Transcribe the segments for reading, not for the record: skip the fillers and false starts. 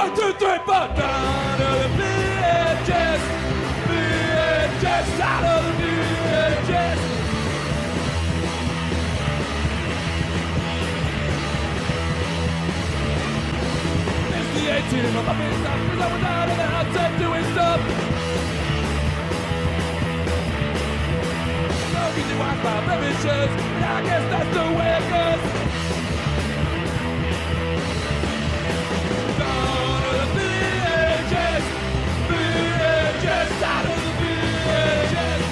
1, 2, 3, 4. Down to the VHS. VHS out of the VHS. It's the 18 of my big stuff, 'cause I was out of the house and doing stuff. No easy walk by beverages, but I guess that's the way it goes. Down to the VHS. VHS out of the VHS.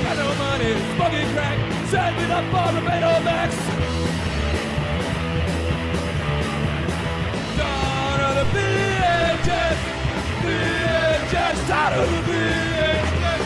Got no money, smoking crack, saving up for the Betamax. Down to the VHS. VHS out of the VHS.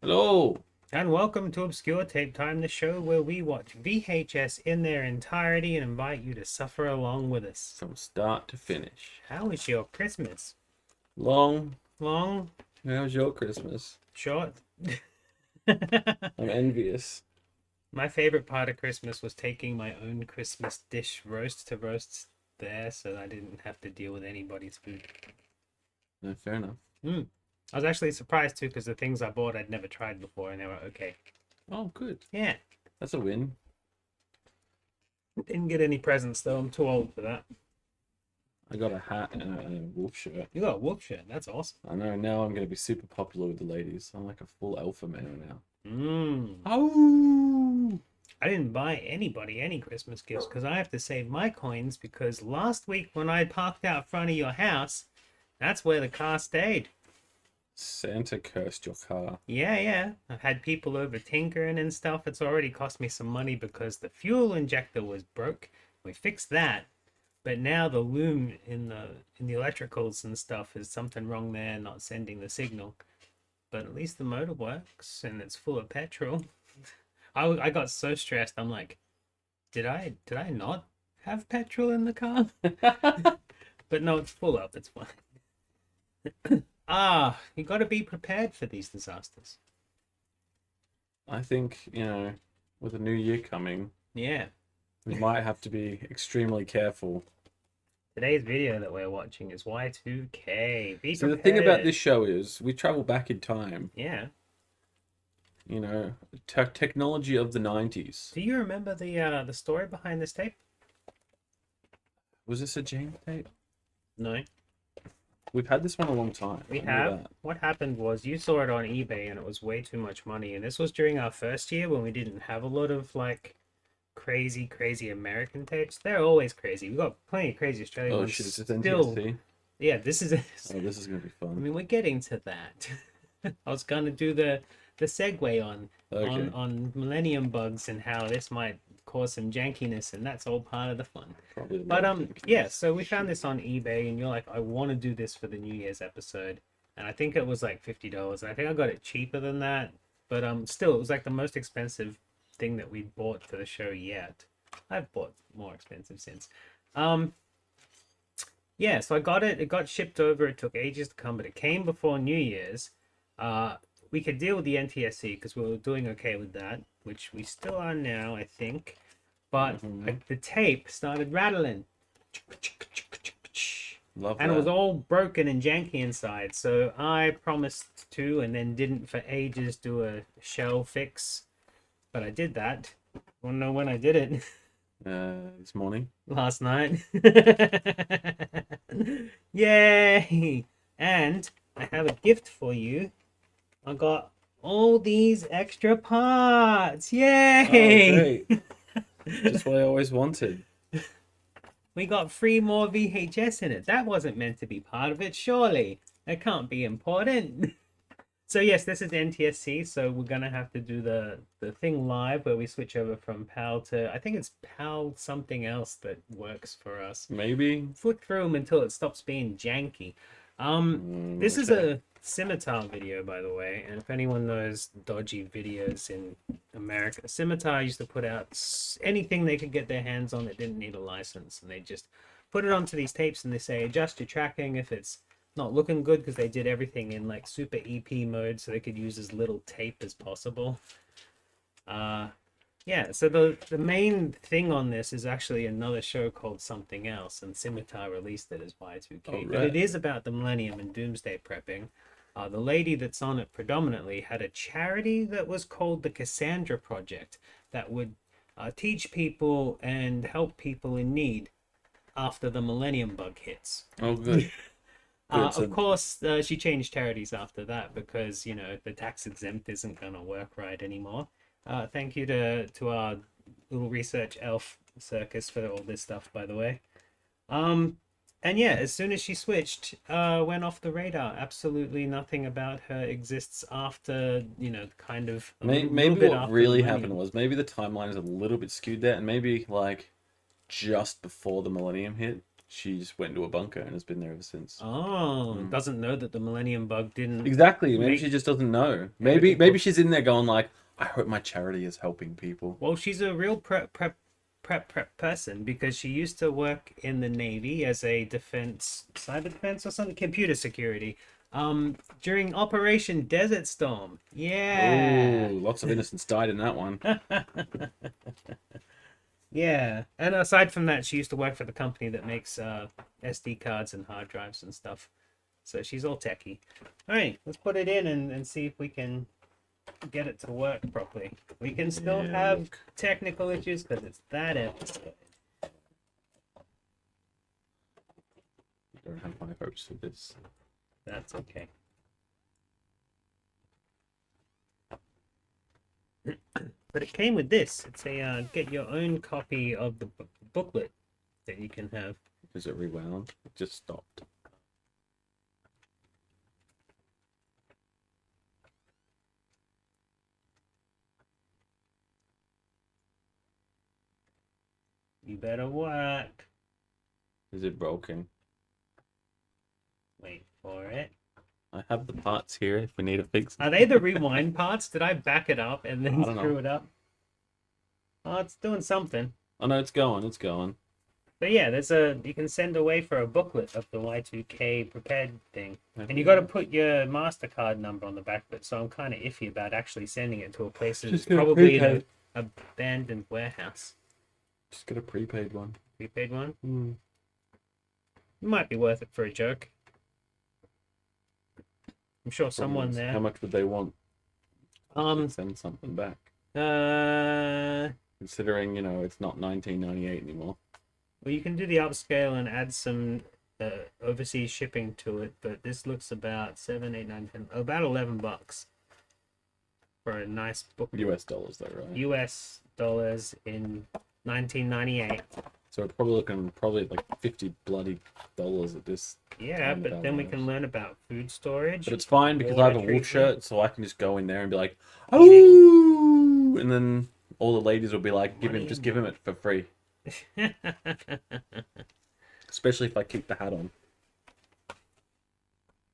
Hello. And welcome to Obscure Tape Time, the show where we watch VHS in their entirety and invite you to suffer along with us. From start to finish. How was your Christmas? Long. Long? How was your Christmas? Short? I'm envious. My favorite part of Christmas was taking my own Christmas dish roast to roast there so I didn't have to deal with anybody's food. No, fair enough. I was actually surprised too because the things I bought I'd never tried before and they were okay. Oh, good. Yeah. That's a win. Didn't get any presents though, I'm too old for that. I got a hat and a wolf shirt. You got a wolf shirt, that's awesome. I know, now I'm going to be super popular with the ladies. I'm like a full alpha male now. Oh! I didn't buy anybody any Christmas gifts because I have to save my coins because last week when I parked out front of your house, that's where the car stayed. Santa cursed your car. Yeah. I've had people over tinkering and stuff. It's already cost me some money because the fuel injector was broke. We fixed that. But now the loom in the electricals and stuff is something wrong there, not sending the signal. But at least the motor works and it's full of petrol. I got so stressed. I'm like, did I not have petrol in the car? But no, it's full up. It's fine. You got to be prepared for these disasters. I think, with the new year coming, Yeah. we might have to be extremely careful. Today's video that we're watching is Y2K. Be So the thing about prepared. this show is we travel back in time. Yeah. Technology of the 90s. Do you remember the story behind this tape? Was this a James tape? No. We've had this one a long time. We I know have. that. What happened was you saw it on eBay and it was way too much money. And this was during our first year when we didn't have a lot of like crazy American tapes. They're always crazy. We've got plenty of crazy Australian Oh ones. shit, is this Still, NTSC? yeah, this is. Oh, this is going to be I fun. mean, we're getting to that. I was gonna do the segue Okay. on Millennium Bugs and how this might cause some jankiness, and that's all part of the fun. Probably. But yeah, so we found this on eBay, and you're like, I want to do this for the New Year's episode, and I think it was like $50. And I think I got it cheaper than that, but still, it was like the most expensive thing that we bought for the show yet. I've bought more expensive since. Yeah, so I got it. It got shipped over. It took ages to come, but it came before New Year's. We could deal with the NTSC because we were doing okay with that, which we still are now, I think. But the tape started rattling. Love And that. it was all broken and janky inside. So I promised to and then didn't for ages do a shell fix. But I did that. Wanna know when I did it? This morning. Last night. Yay! And I have a gift for you. I got all these extra parts. Oh, Yay! great. Just what I always wanted. We got 3 more VHS in it. That wasn't meant to be part of it, surely. That can't be important. So yes, this is NTSC, so we're gonna have to do the thing live where we switch over from PAL to, I think it's PAL something else that works for us. Maybe. Flick through them until it stops being janky. This is Okay. a Scimitar video, by the way, and if anyone knows dodgy videos in America, Scimitar used to put out anything they could get their hands on that didn't need a license, and they just put it onto these tapes and they say adjust your tracking if it's not looking good, because they did everything in like super EP mode so they could use as little tape as possible. Yeah, so the main thing on this is actually another show called Something Else, and Scimitar released it as Y2K. Oh, But right. it is about the Millennium and Doomsday prepping. The lady that's on it predominantly had a charity that was called the Cassandra Project that would teach people and help people in need after the Millennium Bug hits. Oh, good. Good, so- Of course, she changed charities after that because, you know, the tax exempt isn't going to work right anymore. Thank you to our little research elf circus for all this stuff, by the way. And yeah, as soon as she switched, went off the radar. Absolutely nothing about her exists after, you know, kind of a little Maybe bit what after really the happened Millennium. was maybe the timeline is a little bit skewed there, and maybe like just before the Millennium hit, she just went into a bunker and has been there ever since. Oh, doesn't know that the Millennium Bug didn't Exactly. Maybe make she just doesn't know. Maybe everything maybe cool. she's in there going like, I hope my charity is helping people. Well, she's a real prep person because she used to work in the Navy as a cyber defense or something, computer security. During Operation Desert Storm. Yeah. Oh, lots of innocents died in that one. Yeah. And aside from that, she used to work for the company that makes SD cards and hard drives and stuff. So she's all techie. All right, let's put it in and see if we can get it to work properly. We can still Yeah, have look. technical issues because it's that episode. I don't have high hopes for this. That's okay. But it came with this. It's a get your own copy of the booklet that you can have. Is it rewound? It just stopped. You better work. Is it broken? Wait for it. I have the parts here if we need to fix Are it. they the rewind parts? Did I back it up and then I don't know. screw it up? Oh, it's doing something. Oh no, it's going, it's going. But yeah, you can send away for a booklet of the Y2K prepared thing. And you got to put your MasterCard number on the back of it, so I'm kind of iffy about actually sending it to a place that's Just get a probably in prepaid. an abandoned warehouse. Just get a prepaid one. Prepaid one? Hmm. It might be worth it for a joke. I'm sure someone How there. much would they want to send something back? Considering, you know, it's not 1998 anymore. Well, you can do the upscale and add some overseas shipping to it, but this looks about 7, 8, 9, 10, about $11 for a nice book. US dollars though, right? US dollars in 1998. So we're probably looking like $50 bloody at this. Yeah, time but of then our we can lives. learn about food storage. But it's fine because I have a water wolf treatment. shirt, so I can just go in there and be like, "Oh!" And then all the ladies will be like, just give him it for free." Especially if I keep the hat on.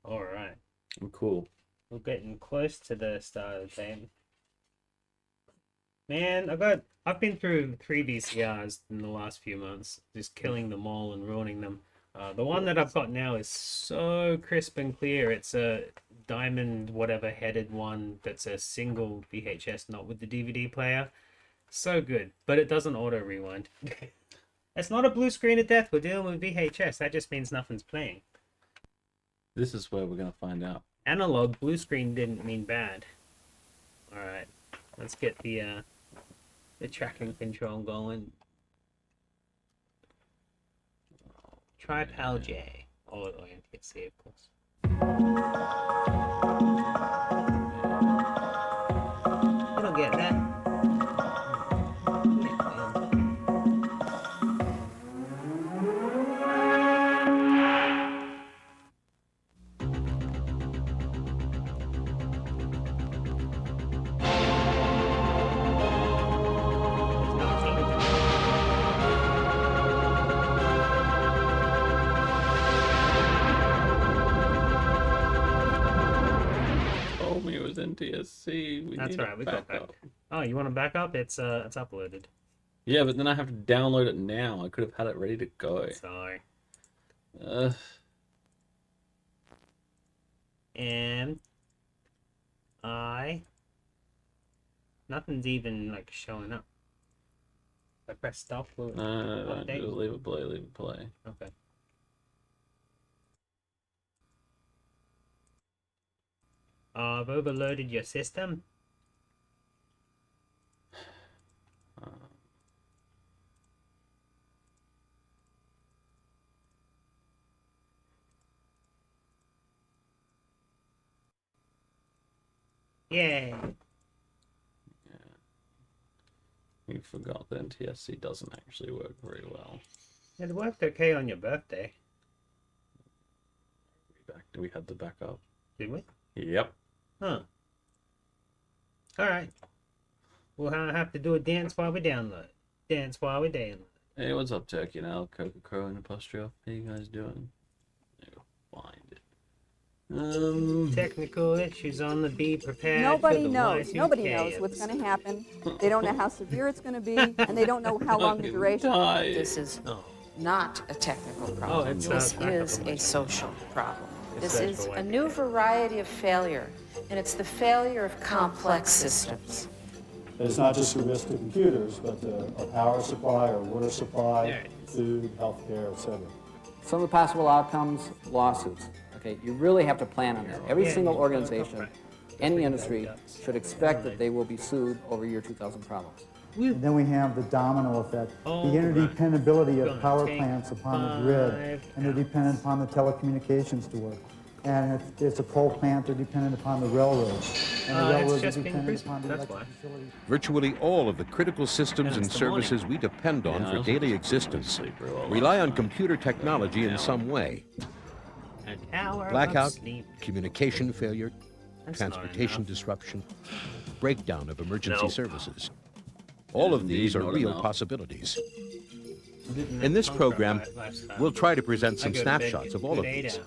All right, I'm cool. we're getting close to the start of the game. Man, I've been through 3 VCRs in the last few months, just killing them all and ruining them. The one that I've got now is so crisp and clear. It's a diamond whatever headed one that's a single VHS, not with the DVD player. So good, but it doesn't auto rewind. It's not a blue screen of death. We're dealing with VHS. That just means nothing's playing. This is where we're gonna find out. Analog blue screen didn't mean bad. All right, let's get the tracking control going. Try PAL J or NTSC, of course. get that. Told me it was NTSC. We That's need right, a we got back. backup. Oh, you want to back up? It's uploaded. Yeah, but then I have to download it now. I could have had it ready to go. Sorry. Ugh. And nothing's even like showing up. I press stop. Will it No, update? just leave it play, leave it play. Okay. I've overloaded your system. Yay. You forgot that NTSC doesn't actually work very well. It worked okay on your birthday. We had the backup. Did we? Yep. Huh. Alright. We'll have to do a dance while we download. Dance while we download. Hey, what's up, Turkey now? Coca-Cola and apostrophe. How you guys doing? Find it. Technical issues on the Be Prepared. Nobody for the knows. Y2K Nobody knows what's going to happen. They don't know how severe it's going to be, and they don't know how long the duration. This is Oh. not a technical problem. it's this not is technical. a social problem. It's This is social a like new it. variety of failure, and it's the failure of complex systems. It's not just a risk to computers, but to our power supply, our water supply, food, healthcare, et cetera. Some of the possible outcomes, lawsuits. Okay, you really have to plan on that. Every single organization, any industry, should expect that they will be sued over year 2000 problems. And then we have the domino effect, Oh, the interdependability Gonna of power take plants upon the grid, and they're dependent upon the telecommunications to work. And if it's a coal plant, they're dependent upon the railroads. And the It's railroads are just being dependent Christmas, upon the that's electric why. utilities. Virtually all of the critical systems and it's the morning. services we depend on Yeah, I for was daily just existence sleep real well rely last on night. computer technology in some way. An hour of Blackout, sleep. communication failure, That's not transportation enough. disruption, breakdown of emergency Nope. services. All of these are Indeed, not real enough. possibilities. Didn't In this have program, contract lifestyle. we'll try to present I some go to bed snapshots of all good of 8 these. hours.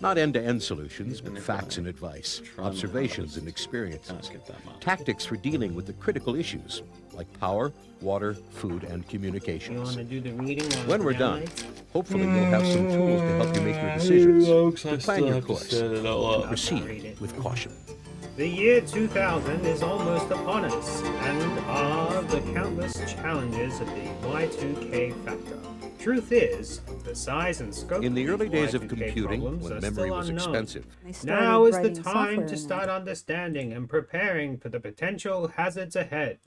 Not end-to-end solutions, Even but if facts I and advice, try my observations and Can't experiences, skip that much. tactics for dealing with the critical issues like power, water, food, and You want communications. to do the reading? While When it we're done, downloads? hopefully you'll have some tools to help you make your decisions, to plan your course, it all and up. proceed with caution. The year 2000 is almost upon us, and are the countless challenges of the Y2K factor. Truth is, the size and scope In the of early these days of Y2K computing, problems when are memory still was unknown. expensive, They started Now is the writing time software to in start that. understanding and preparing for the potential hazards ahead.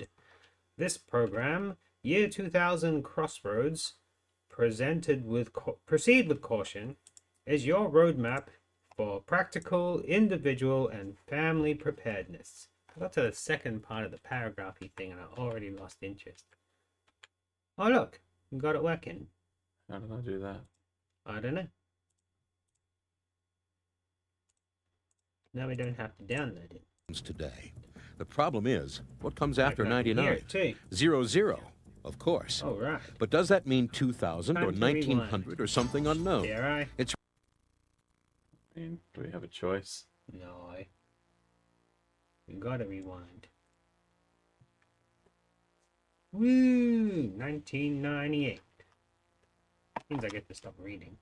This program, Year 2000 Crossroads, proceed with caution, is your roadmap for practical, individual, and family preparedness. I got to the second part of the paragraphy thing and I already lost interest. Oh look, we got it working. How did I do that? I don't know. Now we don't have to download it. today. The problem is, what comes I after can hear 99? it too. 00, of course. Oh right. But does that mean 2000 or Time to rewind. 1900 or something unknown? Dare I? It's I mean, do we have a choice? No. We gotta rewind. Woo! 1998. Means I get to stop reading.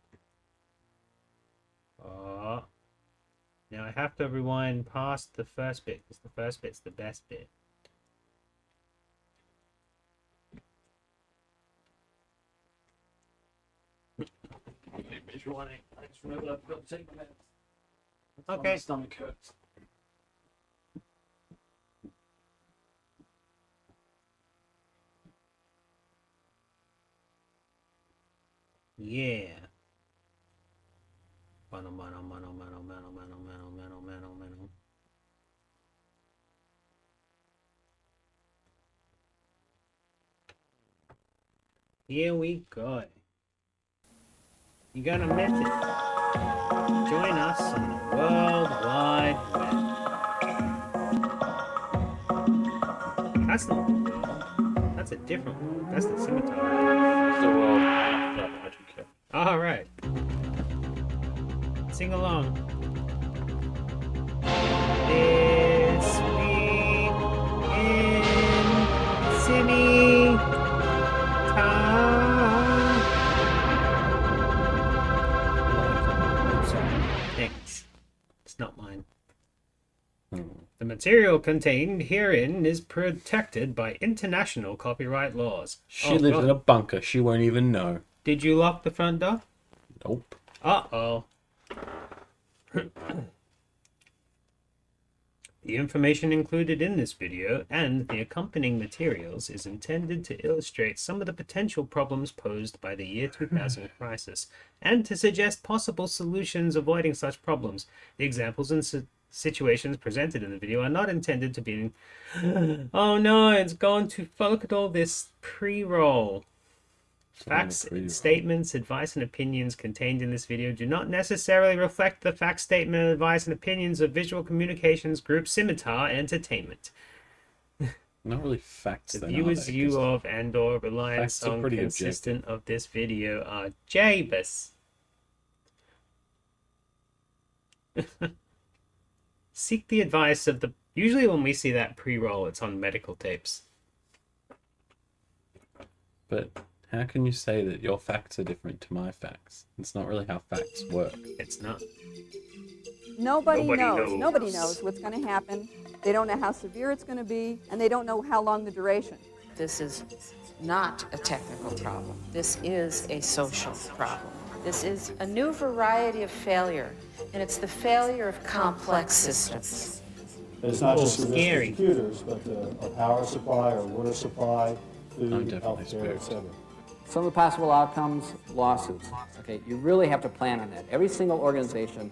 Oh. Now I have to rewind past the first bit, because the first bit's the best bit. Okay. Stomach hurts. Yeah. Here we go. You're gonna miss it. Join us on the World Wide Web. That's not the world. That's a different world. That's the scimitar. It's the world after Y2K. All right. Sing along. This week in Thanks. It's not mine. The material contained herein is protected by international copyright laws. She lives in a bunker. She won't even know. Did you lock the front door? Nope. Uh-oh. The information included in this video and the accompanying materials is intended to illustrate some of the potential problems posed by the year 2000 crisis and to suggest possible solutions avoiding such problems. The examples and situations presented in the video are not intended to be... Oh no, it's gone to... Look at all this pre-roll. Facts, statements, advice, and opinions contained in this video do not necessarily reflect the fact, statement, advice, and opinions of Visual Communications Group Scimitar Entertainment. Not really facts. The viewer's view of and/or reliance on consistent of this video are Jabus. Seek the advice of the... Usually when we see that pre-roll, it's on medical tapes. But how can you say that your facts are different to my facts? It's not really how facts work. It's not. Nobody knows. Nobody knows what's going to happen. They don't know how severe it's going to be, and they don't know how long the duration. This is not a technical problem. This is a social problem. This is a new variety of failure, and it's the failure of complex systems. It's not just the scary. risk of computers, but a power supply or water supply, food, definitely healthcare, etc. Some of the possible outcomes, lawsuits. Okay, you really have to plan on that. Every single organization,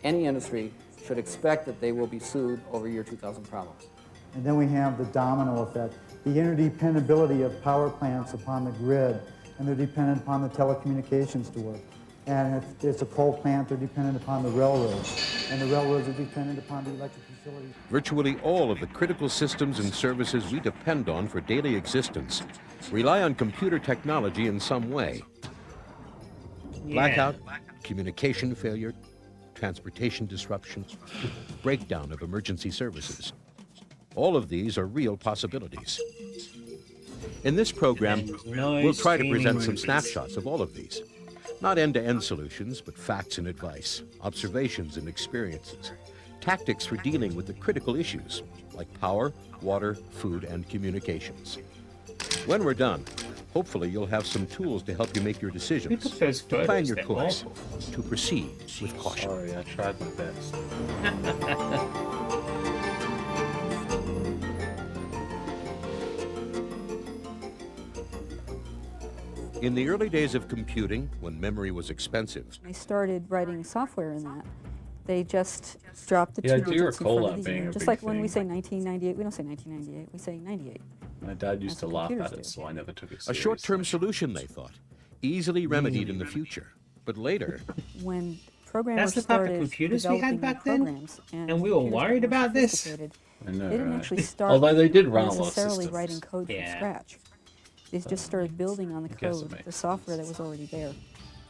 any industry, should expect that they will be sued over year 2000 problems. And then we have the domino effect, the interdependability of power plants upon the grid, and they're dependent upon the telecommunications to work. And if it's a coal plant, they're dependent upon the railroads, and the railroads are dependent upon the electric utilities. Virtually all of the critical systems and services we depend on for daily existence rely on computer technology in some way. Blackout, communication failure, transportation disruptions, breakdown of emergency services. All of these are real possibilities. In this program, we'll try to present some snapshots of all of these. Not end-to-end solutions, but facts and advice, observations and experiences, tactics for dealing with the critical issues, like power, water, food, and communications. When we're done, hopefully you'll have some tools to help you make your decisions, to plan your course, to proceed with caution. Sorry, I tried my best. In the early days of computing, when memory was expensive, I started writing software in that. They just dropped the Yeah, I two do digits in recall front that of the being a year. Just big like when we thing. say 1998, we don't say 1998, we say 98. My dad used That's to what laugh computers at it, do. so I never took it a seriously. short-term solution, they thought, easily remedied in the future. But later, When programmers That's the type of started computers we had developing back then? programs, And we were computers got worried more about this? sophisticated, I know, they didn't right? actually start Although they did run a lot of necessarily systems. writing code Yeah. from scratch. They just started building on the I guess it code, makes the software that was already there.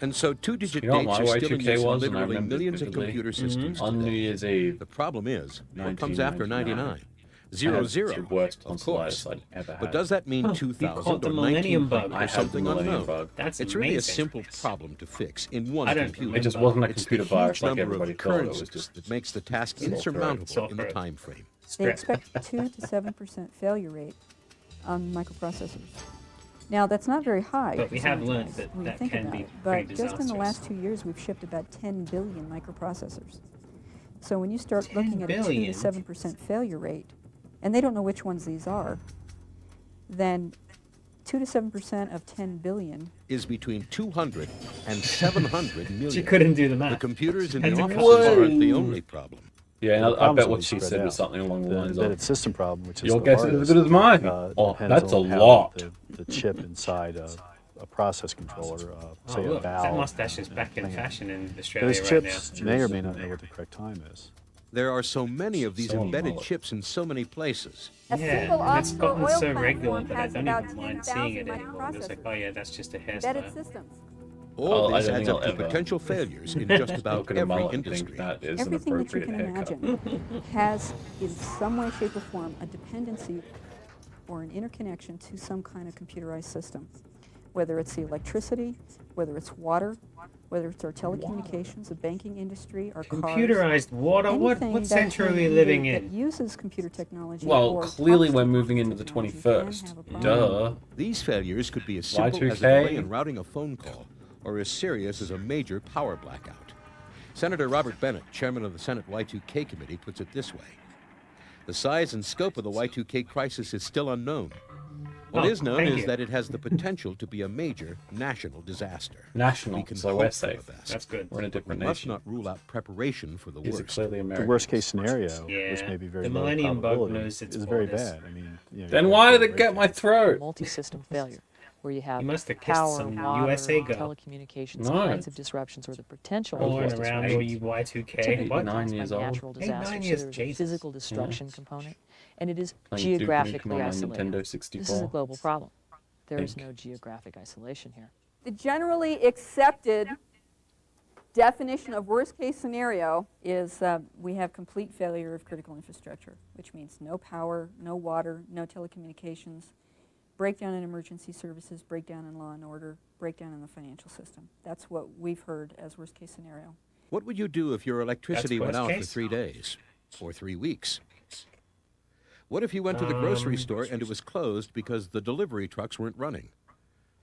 and so two-digit You know what dates my are still in Y2K use in was, and I literally remember millions of vividly? computer systems On New today. Year's Eve, The problem is, what comes after 99? 99. Zero, the worst of course. tonsillitis I'd ever had. But does that mean Huh, 2000 you caught the or Millennium Bug. 1900 I or had the something Millennium unknown? Bug. That's It's really a amazing. simple problem to fix in one I don't computer. It just wasn't a It's the computer huge virus like number everybody of thought. It was occurrences just that makes the task software. insurmountable in the Software. time frame. They Script. expect 2 to 7% failure rate on microprocessors. Now, that's not very high. But we have learned percentage-wise that when you that think can about be it. pretty But just in the disastrous. last 2 years, we've shipped about 10 billion microprocessors. So when you start 10 looking at a 2 to billion? 7% failure rate, and they don't know which ones these are, then 2 to 7% of 10 billion. Is between 200 and 700 million. She couldn't do the math. The computers in That's the a offices question. aren't the only problem. Yeah, and The I bet problem's what always she spread said was out. something along the The lines embedded of, system problem, which is your the guess is as hardest, good as mine. Oh, depends that's a on how lot. The chip inside a process controller, Oh, say a look, valve. that mustache is in a back in plant. fashion in Australia Those right chips now. may or may not know what the correct time is. There are so many of these So embedded mullet. chips in so many places. A Yeah, single and it's offshore gotten oil so regular platform that I has don't about even mind seeing 10,000 it anymore. It's like, microprocessors. oh yeah, that's just a Embedded hairstyle. systems. All Oh, I this don't adds think up I'll to ever potential failures in just look about at a every mullet and think industry. that is an Everything that you appropriate can haircut. imagine has, in some way, shape, or form, a dependency or an interconnection to some kind of computerized system. Whether it's the electricity, whether it's water, whether it's our telecommunications, the banking industry, our cars. Computerized water? What Anything century are that we can living that in? uses computer technology Well, or clearly talks we're to moving computer into the technology can 21st. have a problem. Duh. These failures could be as simple as a Y2K. delay in routing a phone call or as serious as a major power blackout. Senator Robert Bennett, chairman of the Senate Y2K committee, puts it this way. The size and scope of the Y2K crisis is still unknown. What Oh, is known thank is you. that it has the potential to be a major national disaster. National, We can so hope we're for safe. the best. That's good. We're in a We different must nation. not rule out preparation for the These are worst. clearly The American. worst case scenario, Yeah, which may be very the low Millennium Bug probability, knows its is very borders. bad. I mean, you know, Then you why have did it get my breakdowns. throat? multi-system failure, where you have You must have kissed power, some water, USA girl. telecommunications, No. kinds of disruptions, or the potential I was Born just around eight. all you Y2K. typically What? 9 caused by years old. natural 8, 9 disasters. years, So there's a Jesus. physical destruction component, and it is Playing Duke geographically Nukem on my isolated. Nintendo This is a 64. global problem. There is Think. no geographic isolation here. The generally accepted definition of worst case scenario is we have complete failure of critical infrastructure, which means no power, no water, no telecommunications, breakdown in emergency services, breakdown in law and order, breakdown in the financial system. That's what we've heard as worst case scenario. What would you do if your electricity went worst out for case? 3 days or 3 weeks? What if you went to the grocery store and it was closed because the delivery trucks weren't running?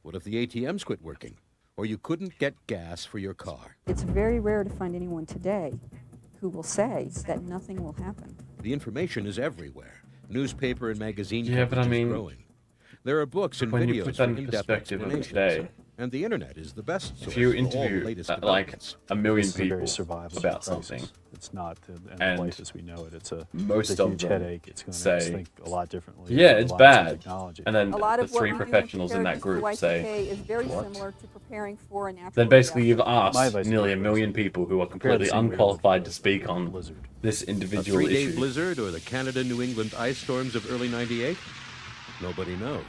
What if the ATMs quit working? Or you couldn't get gas for your car? It's very rare to find anyone today who will say that nothing will happen. The information is everywhere. Newspaper and magazine Yeah, but coverage I is mean, growing. There are books and when you videos put for that in in-depth perspective of explanations. today, And the internet is the best source if you for all the interview latest like developments. a million This is a very people survivable about crisis. something, It's not the end and of life as we know it. It's a most a of huge them headache. It's going to make us say, think a lot differently. yeah, about it's lots of bad. technology. And then A lot the of what three we do in professionals in that preparedness group for Y2K say, is very "What?" similar to preparing for a natural Then basically you've disaster. My asked advice nearly a is million people who are prepare the completely same way you would unqualified for to speak a on blizzard. this A individual 3-day issue. blizzard or the Canada-New England ice storms of early '98? Nobody knows.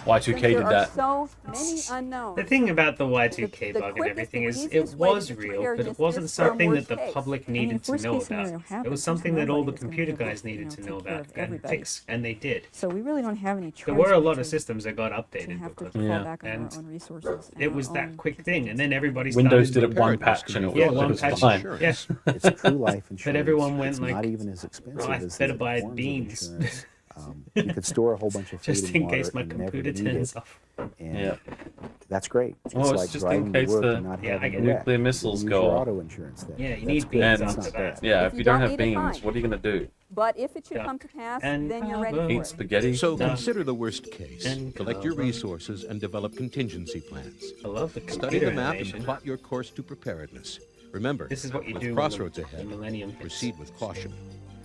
Y2K Since did there are that. so many unknowns. The thing about the Y2K The bug and quickest everything and is it easiest way to was get real, but preparedness it wasn't is for a something that worst the case. public I mean, needed if to worst know case scenario about. It happens, was something there's that all the nobody that's gonna computer be able guys to, needed to take know care about of and everybody. fix, and they did. So we really don't have any choice. There were a lot but of to- systems that got to updated have to because fall Yeah. back on and our own resources. and it our was that own quick thing, and then everybody Windows started did it one Preparedness patch and can it be Yeah, was, one it was patch. fine. Yeah. It's true life insurance. everyone went it's like, not even as expensive I as better the buy forms of beans. insurance. You could store a whole bunch of food just and in water case my and never computer need turns it, off. and Yeah. that's great. It's Well, it's like just in driving case to work the and not Yeah, I having get a it. wreck. nuclear You can missiles use go your off. auto insurance then. Yeah, you That's need great. beans And That's after not that. bad. yeah, If if you you don't don't have need it, beans, fine. what are you gonna do? But if it should Yeah. come to pass, And then you're ready for Eat it. spaghetti? So No. consider the worst case. And Collect your resources and develop contingency plans. I love the Study computer the map animation. and plot your course to preparedness. Remember, This is what you with do when crossroads the ahead, millennium hits. proceed with caution.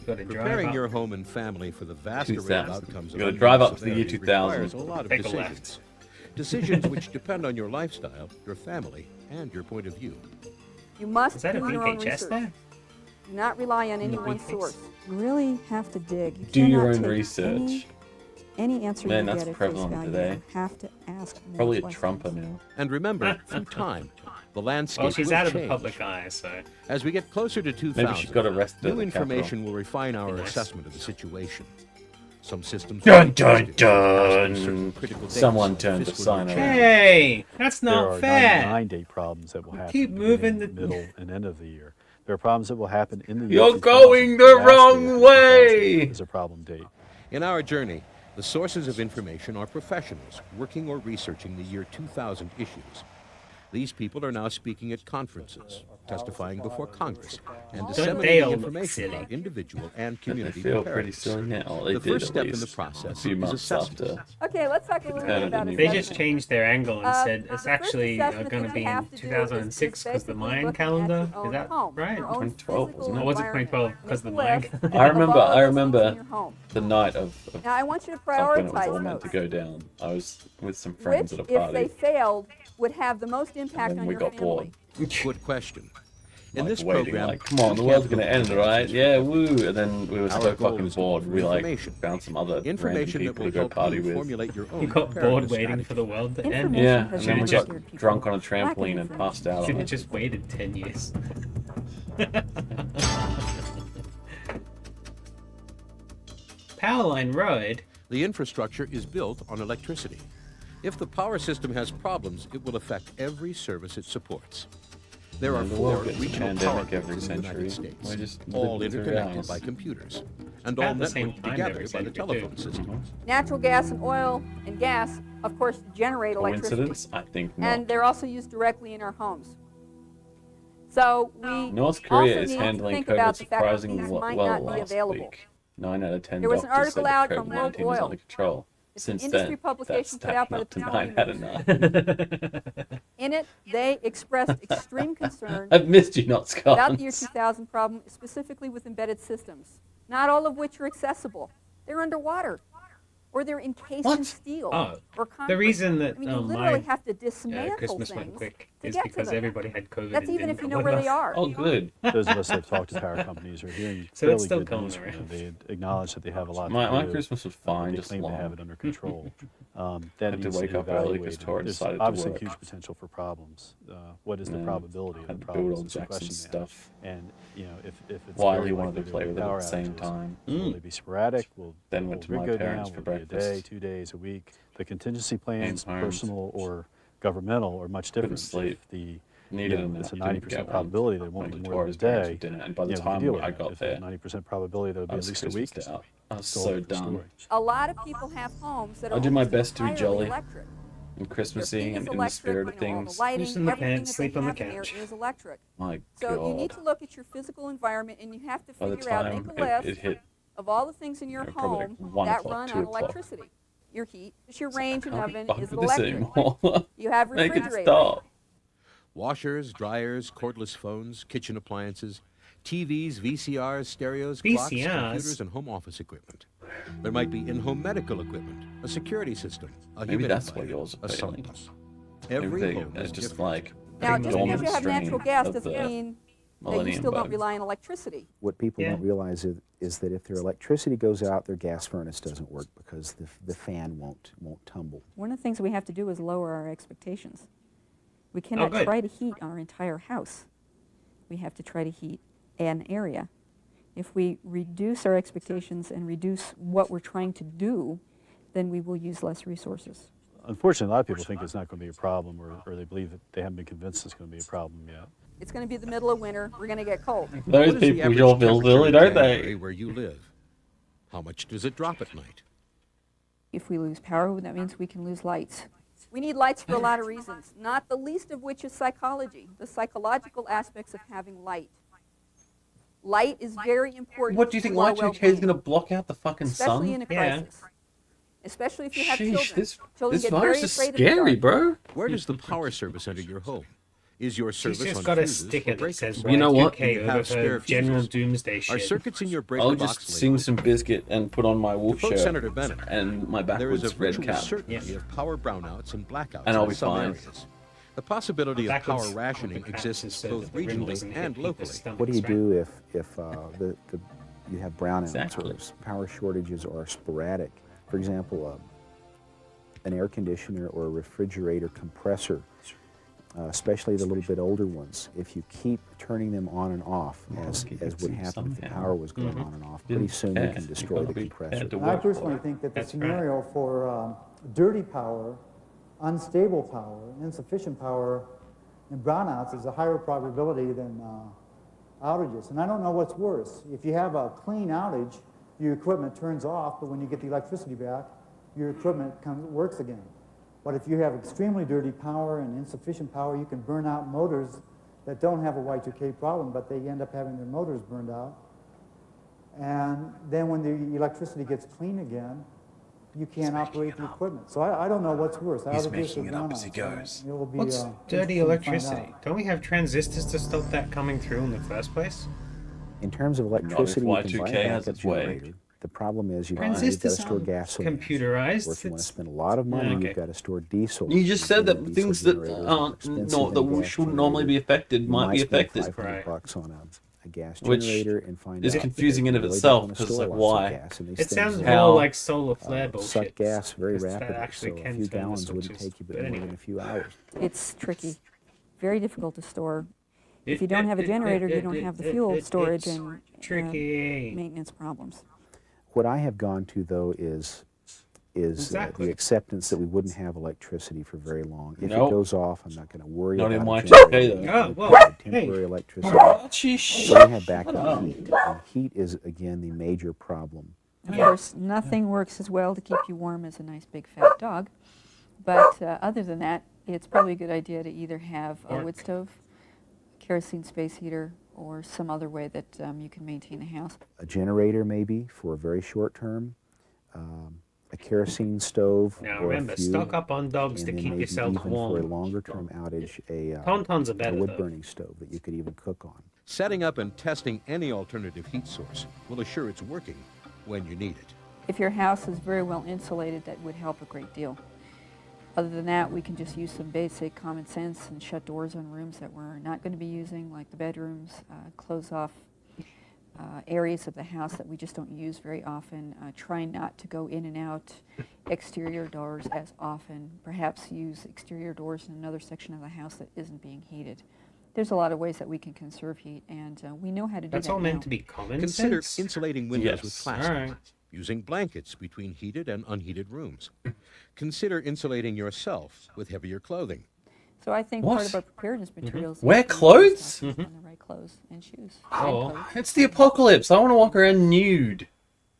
You gotta drive Preparing up. your home and family for the vast array of 2000. outcomes You of gotta drive unknown up to the year severity 2000. requires a lot of Take a decisions. Decisions which depend on your lifestyle, your family, and your point of view. You must Is that a do your own VHS research. there? Do not rely on any the one briefcase? source. You really have to dig. You Do your cannot own take research. Any answer Man, you that's get at face prevalent value. today. You have to ask more Probably a questions. Trumper now. And remember, through time, the landscape Well, she's will out of change. the public eye, so As we get closer to 2000, Maybe she got arrested at new the information will refine our Nice. assessment of the situation. Some systems Dun, will be dun, tested after certain dun. critical dates, Someone turned the fiscal sign year around. change. hey, that's There not are fair. 99-day problems that will happen keep at the moving beginning, the- middle, and end of the year. There are problems that will happen in the year You're 2000. going the last day wrong of 2000 way. is a problem date. In our journey, the sources of information are professionals working or researching the year 2000 issues. These people are now speaking at conferences, testifying before Congress, and they disseminating all look information silly? about individual and But they community feel pretty preparedness. silly now. They The did first at step in the least process a few is months assessment. after. Okay, let's talk a little bit about They assessment. just changed their angle and said The it's first actually assessment going to that be you have in to do is 2006 because the basically Mayan looking at calendar. your Is own that home, right? your own 2012, physical wasn't it? Or was it environment. 2012 because Make of a the Mayan list calendar? I of remember. all of I those things in remember your home. the night of Now I want you to like when it was all prioritize meant to those. go down. I was with some friends Which, at a if they party, failed, would have the most impact then on we your got family. bored. Good question. In Like this waiting, program, like, come on, the we world's can't gonna end, provide right? answers Yeah, for everyone. woo! And then we were Our so goal fucking is to bored, offer we like information. found some other random Information that people will to go help party you with. formulate your own You got bored preparedness waiting strategy. for the world to end. Information Yeah, has and then Should've we just got scared people. drunk on a Lack of trampoline and passed out. Should on have it. just waited 10 years. Powerline Road. The infrastructure is built on electricity. If the power system has problems, it will affect every service it supports. There are The 4 world gets a regional power pandemic every grids in the century. United States, We just all live through interconnected ours. by computers, and About all the same networked time together every by the century, too. telephone system. Natural gas and oil and gas, of course, generate electricity. Coincidence? I think not. And they're also used directly in our homes. So we North Korea also is need to handling think COVID about the fact that surprisingly these well might not be last available. week. 9 out of 10 There was an doctors article said out that from World COVID-19 was Oil. under control. It's an Since industry then, publication that's put out by the stacking up to 9 out of 9. In it, they expressed extreme concern I've missed you, not about the year scones. 2000 problem, specifically with embedded systems, not all of which are accessible. They're underwater, or they're encased in steel Oh, or concrete. the reason that I mean, you literally my have to dismantle Christmas went things quick to is get to because them. everybody had COVID. That's and even didn't if you go know where with they us. are. Oh, good. Those of us that have talked to power companies are hearing So it's fairly still good coming news from them. around. They acknowledge that they have a lot My to do. Christmas was fine, They just claim long. they have it under control. That Had to needs wake be up early 'cause evaluated. Tora There's decided to obviously work. huge potential for problems. What is the Yeah, probability of had the to build problems? old Is the Jackson question they have. stuff. And if it's While very he wanted likely to play there will with be it at power the same outages. time. Will they be sporadic? Will Then will went the to grid my go parents down? for Will it be a day, breakfast. 2 days, a week? The contingency plans, home. personal or governmental, are much Couldn't different. sleep. If the Needed a it's a nap, didn't 90% get one. probability that it won't Went be to more than a Tora's parents for day. dinner, and by the we can deal time with I that. got If there, there's 90% probability that it'll I be at was least a Christmased week. out. I was still a so different done. story. A lot of people have homes that are I did my almost best to be entirely jolly electric. and Their Christmassy heat is and in the electric, spirit of all the things. lighting, Loosen the everything pants, that sleep they on the have in there couch. is electric. My So you need God. to look at your physical environment, and you have to By the figure out, time make a list it hit, of all the things in your probably like home 1 that o'clock, run 2 on o'clock. electricity. Your heat, your range and can't oven fuck is with this electric. anymore. You have Make it refrigerators. stop. Washers, dryers, cordless phones, kitchen appliances, TVs, VCRs, stereos, clocks, VCRs? computers, and home office equipment. There might be in-home medical equipment, a security system, a Maybe that's humidifier, why yours are a failing. sump. Every Everything home is is just different. like Now, the just because dormant you have natural strain gas of doesn't the mean that you millennium still don't bug. rely on electricity. What people Yeah. don't realize is that if their electricity goes out, their gas furnace doesn't work because the fan won't tumble. One of the things we have to do is lower our expectations. We cannot good. try to heat our entire house. We have to try to heat an area. If we reduce our expectations and reduce what we're trying to do, then we will use less resources. Unfortunately, a lot of people think it's not going to be a problem, or they believe that they haven't been convinced it's going to be a problem yet. It's going to be the middle of winter. We're going to get cold. Those What is the people average sure feel temperature silly, in don't January they? where you live? How much does it drop at night? If we lose power, that means we can lose lights. We need lights for a lot of reasons, not the least of which is psychology, the psychological aspects of having light. Light is very important. What do you think to our Y2K is well-being, going to block out the fucking especially sun? in a Yeah. crisis. Especially if you have Sheesh, children. Children this get virus very is afraid of the scary, dark. bro. Where does the power service enter your home? Is your She's service just on got a fuses sticker or that breakers? says You know what? Y2K You have over spare her general fuses. doomsday Are shit. circuits in your breaker I'll box just sing labeled? some biscuit and put on my wolf To quote shirt Senator Bennett, and my there is a backwards red virtual cap. certainty of power brownouts and blackouts And I'll in be some fine. areas. The possibility of Backwards power rationing compact exists is so both that the rim regionally doesn't hit and people's locally. stomachs, What do you right? do if you have brownouts Exactly. or power shortages are sporadic? For example, an air conditioner or a refrigerator compressor, especially the little bit older ones, if you keep turning them on and off, as keep would fixing happen if the somehow. power was going on and off, pretty Didn't soon care. you can destroy the gotta be compressor. prepared to And I work for personally it. think that the That's right. scenario for dirty power, unstable power, insufficient power, and brownouts is a higher probability than outages. And I don't know what's worse. If you have a clean outage, your equipment turns off, but when you get the electricity back, your equipment works again. But if you have extremely dirty power and insufficient power, you can burn out motors that don't have a Y2K problem, but they end up having their motors burned out. And then when the electricity gets clean again, you can't operate the equipment. So I don't know what's worse. He's making it up as he goes. It will be, What's dirty interesting to find electricity? out. Don't we have transistors to stop that coming through in the first place? In terms of electricity, you can buy Y2K a has backup its way. generator. The problem is you've got to Transistors store aren't gasoline. computerized. Or if you want to It's- spend a lot of money, okay. you've got to store diesel. You just said And that diesel things that generators are aren't expensive that than a gas shouldn't normally be generator. affected You might be spend affected. $500 bucks on a gas Which generator and find is out that confusing they in of really itself, don't wanna 'cause store like, lots of why? gas, and these It things sounds will, more How- like solar flare suck bullshit. gas very 'cause that rapidly. actually So a can few turn the gallons wouldn't switches. take you but But more anyway. than a few hours. It's tricky. Very difficult to store. If you don't have a generator, you don't have the fuel storage It's and tricky. maintenance problems. What I have gone to, though, is Exactly. the acceptance that we wouldn't have electricity for very long. If Nope. it goes off, I'm not going to worry Not in about it. Y2K though. Oh, well, Temporary hey. electricity. Sheesh. So we have backup heat. And heat is, again, the major problem. Of course, nothing works as well to keep you warm as a nice big fat dog. But other than that, it's probably a good idea to either have a wood stove, kerosene space heater, or some other way that you can maintain the house. A generator, maybe, for a very short term. A kerosene stove Now or remember, a few. stock up on dogs And to then keep maybe yourself even for a warm. longer term outage, a Tauntauns are better, though. wood-burning stove that you could even cook on. Setting up and testing any alternative heat source will assure it's working when you need it. If your house is very well insulated, that would help a great deal. Other than that, we can just use some basic common sense and shut doors on rooms that we're not going to be using, like the bedrooms, close off areas of the house that we just don't use very often. Try not to go in and out exterior doors as often. Perhaps use exterior doors in another section of the house that isn't being heated. There's a lot of ways that we can conserve heat, and we know how to do That's that all now. meant to be common Consider sense. insulating windows Yes. with plastic, All right. using blankets between heated and unheated rooms. Consider insulating yourself with heavier clothing. So I think What? part of our preparedness materials is Wear to use clothes? stuff on the right clothes and shoes. Oh. And coats. It's the apocalypse. I want to walk around nude.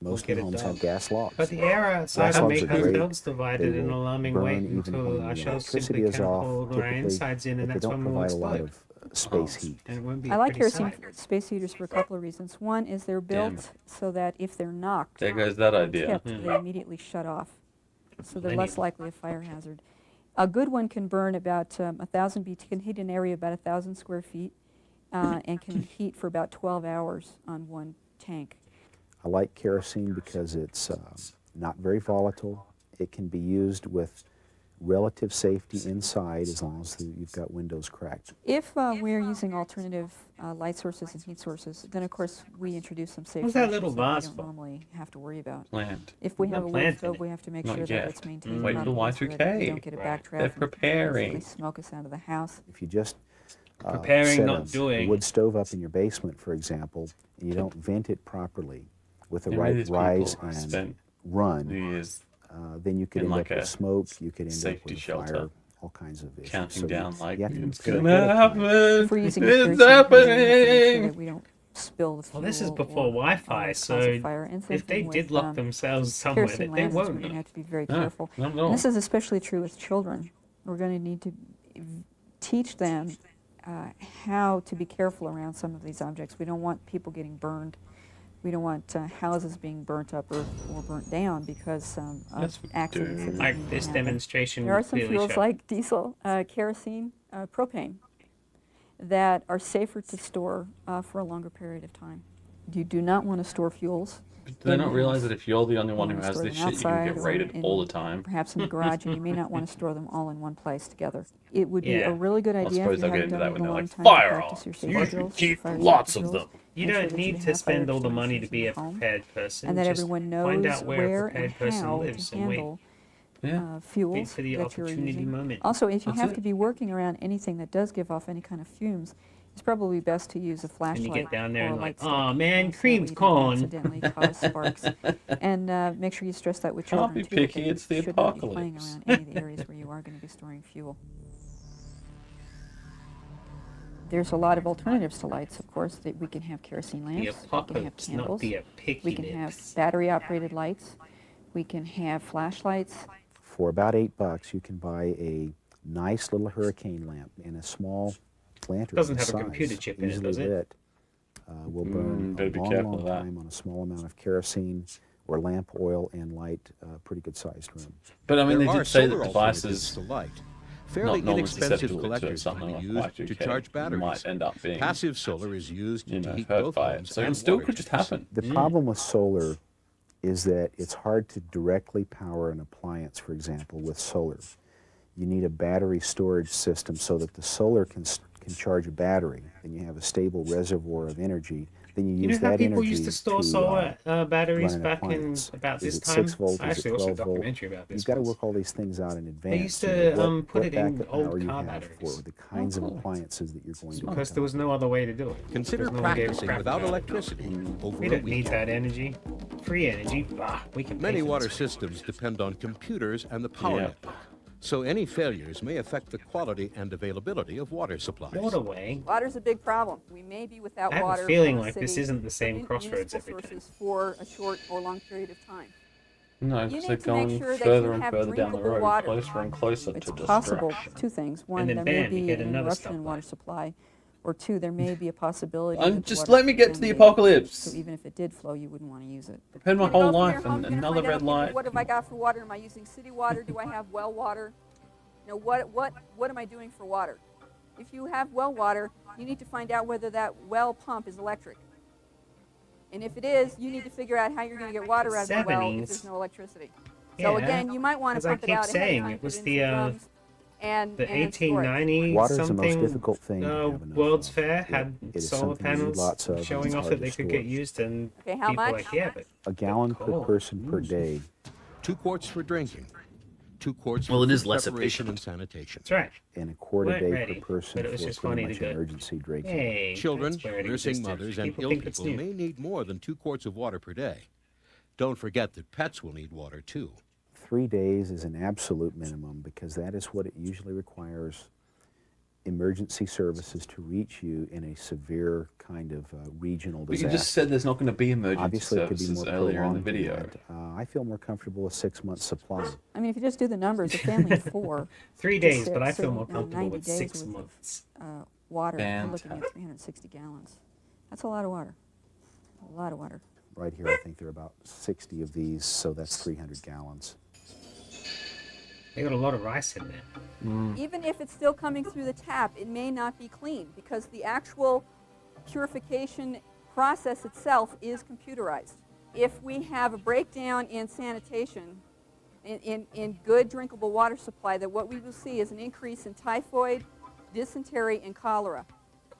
Most get new it homes done. have gas locks. But the air outside Gas will logs make are great. ourselves divided They in an will alarming burn way even until when our the shelves electricity simply is can't off, hold our typically, insides in, and but they that's don't when we'll provide a lot explode. of space heat. And it won't be I a like pretty kerosene sight. space heaters for a couple of reasons. One is they're Damn built so that if they're knocked There goes that or idea. tipped, they immediately shut off. So they're less Millennium. likely a fire hazard. A good one can burn about 1,000 BT, can heat an area about 1,000 square feet, and can heat for about 12 hours on one tank. I like kerosene because it's not very volatile. It can be used with relative safety inside as long as you've got windows cracked. If we're using alternative light sources and heat sources, then of course we introduce some safety What's that issues little that we vase don't for? normally have to worry about. Planned. If we Not have a wood planted stove, it. we have to make Not sure yet. that it's maintained Wait till properly so that we Y2K. don't get a Right. backdraft They're and preparing. basically smoke us out of the house. If you just Preparing, set not a doing. wood stove up in your basement, for example, and you don't vent it properly with the How many of right these rise people and spent run, years then you could in end like up with a smoke, you could end up safety with a shelter, fire, all kinds of issues. counting So down you like have to it's prepare gonna ahead of time. happen. If we're using It's kerosene, we have to make sure happening. that we don't spill the fuel. Well, this is before or, Wi-Fi, cause so a fire. And same if they thing did with, lock themselves somewhere, kerosene they lamps, we're won't. going to have to be very No, careful. not at And all. this is especially true with children. We're going to need to teach them how to be careful around some of these objects. We don't want people getting burned. We don't want houses being burnt up or burnt down because of Yes, we accidents. do. that Like can this happen. demonstration There are would some clearly fuels show. like diesel, kerosene, propane that are safer to store for a longer period of time. You do not want to store fuels. Do they in not the realize house. that if you're the only one You who wanna has store this them shit, you're gonna get outside or raided in- all the time? Perhaps in the garage, and you may not want to store them all in one place together. It would be Yeah. a really good idea suppose if they'll you get haven't into done that it in when a they're long like, time to "Fire practice off. your You safety should drills, keep your fire lots safety of drills. them. You Make sure don't that need have to spend fire all the money to extinguishers be in a your home, prepared person. and that Just everyone find knows out where a where prepared and person how lives to and wait. handle Yeah. fuels for the that you're opportunity using. moment. Also, if you That's have it. to be working around anything that does give off any kind of fumes, it's probably best to use a flashlight And you get down there or a and light like, "Aw, stick, man, so that cream's you don't corn." accidentally cause sparks. And make sure you stress that with Can't children be too, that picky, they it's the should not be playing apocalypse. around any of the areas where you are going to be storing fuel. There's a lot of alternatives to lights, of course. That we can have kerosene lamps, The we can have apocalypse, not candles, the we can have battery-operated lights, we can have flashlights. For about $8, you can buy a nice little hurricane lamp in a small lantern. Doesn't this have a size, computer chip in it, easily does it? lit, will burn a better be long, careful long of that. time on a small amount of kerosene or lamp oil and light a pretty good-sized room. But I mean, There they are did say that solar alternatives devices to light. Fairly not inexpensive susceptible to collectors can something be like used to Y2K charge batteries. might end up being, Passive solar is used you to know, heat hurt both by it. homes So it and still water could just heaters. happen. The problem with solar is that it's hard to directly power an appliance, for example, with solar. You need a battery storage system so that the solar can charge a battery, and you have a stable reservoir of energy. Then you You know use how that people energy used to store to solar batteries run an back in appliance. about Is this it time? 6 volt? I Is it actually watched a 12 volt? documentary about this. You've got to once. work all these things out in advance. used you to, know, put what it in backup old power you car have batteries. for the kinds of appliances that you're going to Because hook there up. was no other way to do it. Consider There's no one gave a practicing crap without about it. electricity over We a don't need weekend. that energy. Free energy, bah, we can pay Many for water this. systems depend on computers and the power network, so any failures may affect the quality and availability of water supplies. Waterway. Water's a big problem. We may be without I have a water. feeling from like the this city isn't the same mun- crossroads municipal every time. sources for a short or long period of time. No, You because need they're to make going sure that further you and have further down the drinkable road, water. closer and closer It's to possible, destruction. two things. One, then there may bam, you be get an another interruption in stoplight. water supply. Or two, there may be a possibility I'm that the just water's let me get to the contaminated. apocalypse. So even if it did flow, you wouldn't want to use it. I've had my You're gonna whole go from life your home, and you're gonna another find out, red okay, light. what have I got for water? Am I using city water? Do I have well water? You know, what am I doing for water? If you have well water, you need to find out whether that well pump is electric. And if it is, you need to figure out how you're going to get water out of the well if 70s. there's no electricity. So Yeah, again, you might want as to I pump it keep out ahead saying, of time, it put was it in the, some drums, and The and store it. 1890 Water is the most something difficult thing to have enough World's of. Fair had It is solar something you need panels lots of, and showing it's off hard that to they could store. get used, and Okay, how people are much? like, yeah, but A gallon per cold. person per day. 2 quarts for drinking, 2 quarts Well, for it is food less preparation efficient. and sanitation. that's right. And a quart a Weren't day ready, per person but it was for just pretty funny to much go, emergency drinking. Hey, Children, that's where it nursing existed. mothers, and People ill think it's people new. may need more than 2 quarts of water per day. Don't forget that pets will need water too. 3 days is an absolute minimum because that is what it usually requires emergency services to reach you in a severe kind of regional But disaster. you just said there's not going to be emergency Obviously, it could be services more earlier in the prolonged than video. that. I feel more comfortable with 6 months supply. I mean, if you just do the numbers, a family of 4. 3 to days, but I 6, feel so, more comfortable 90 with days 6 worth of, months. Water, we're looking at Fantastic. 360 gallons. That's a lot of water. A lot of water. Right here, I think there are about 60 of these, so that's 300 gallons. They got a lot of rice in there. Even if it's still coming through the tap, it may not be clean because the actual purification process itself is computerized. If we have a breakdown in sanitation, in good drinkable water supply, that what we will see is an increase in typhoid, dysentery, and cholera.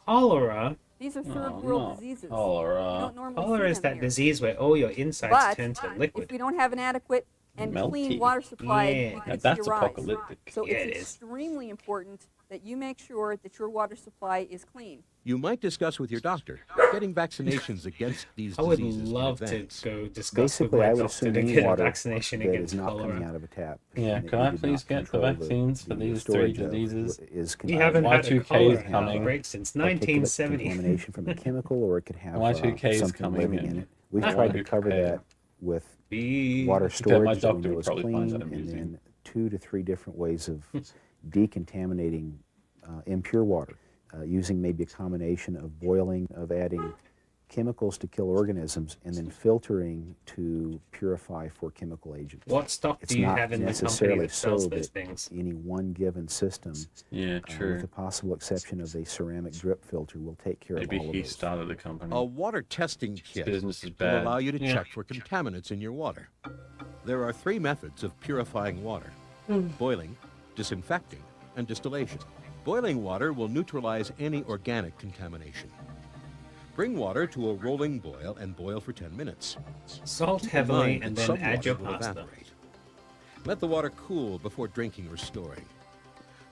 Cholera. These are third Oh, world no. diseases. You Cholera. don't normally Cholera see is them that here. disease where all your insides But turn to if liquid. we don't have an adequate and Melty. clean water supply, Yeah. we Now could that's see a rise. apocalyptic. So Yeah, it's it is. extremely important that you make sure that your water supply is clean. You might discuss with your doctor getting vaccinations against these I would diseases in love to advance. go discuss Basically, with I my would doctor assume to any get a water vaccination that against is not coming cholera. out of a tap. Yeah, and that can you I did please not get the control vaccines for these 3 storage of diseases? is We haven't had a Y2K is cholera coming. outbreak since particulate 1970. contamination from a chemical, or it could have Y2K is something coming living in and it. We've I tried want to to be cover prepared. that with Be- water my storage that we doctor know would is probably find clean, that and amusing. then 2 to 3 different ways of decontaminating impure water, using maybe a combination of boiling, of adding chemicals to kill organisms, and then filtering to purify for chemical agents. What stock It's do you not have in the company necessarily that sells so those that things? any one given system, Yeah, with true. the possible exception of a ceramic drip filter, will take care Maybe of all of he those. started a company. A water testing kit business is will bad. allow you to Yeah. check for contaminants in your water. There are 3 methods of purifying water: boiling, disinfecting, and distillation. Boiling water will neutralize any organic contamination. Bring water to a rolling boil and boil for 10 minutes. Salt Keep in heavily mind and that then some add your water will pasta. evaporate. Let the water cool before drinking or storing.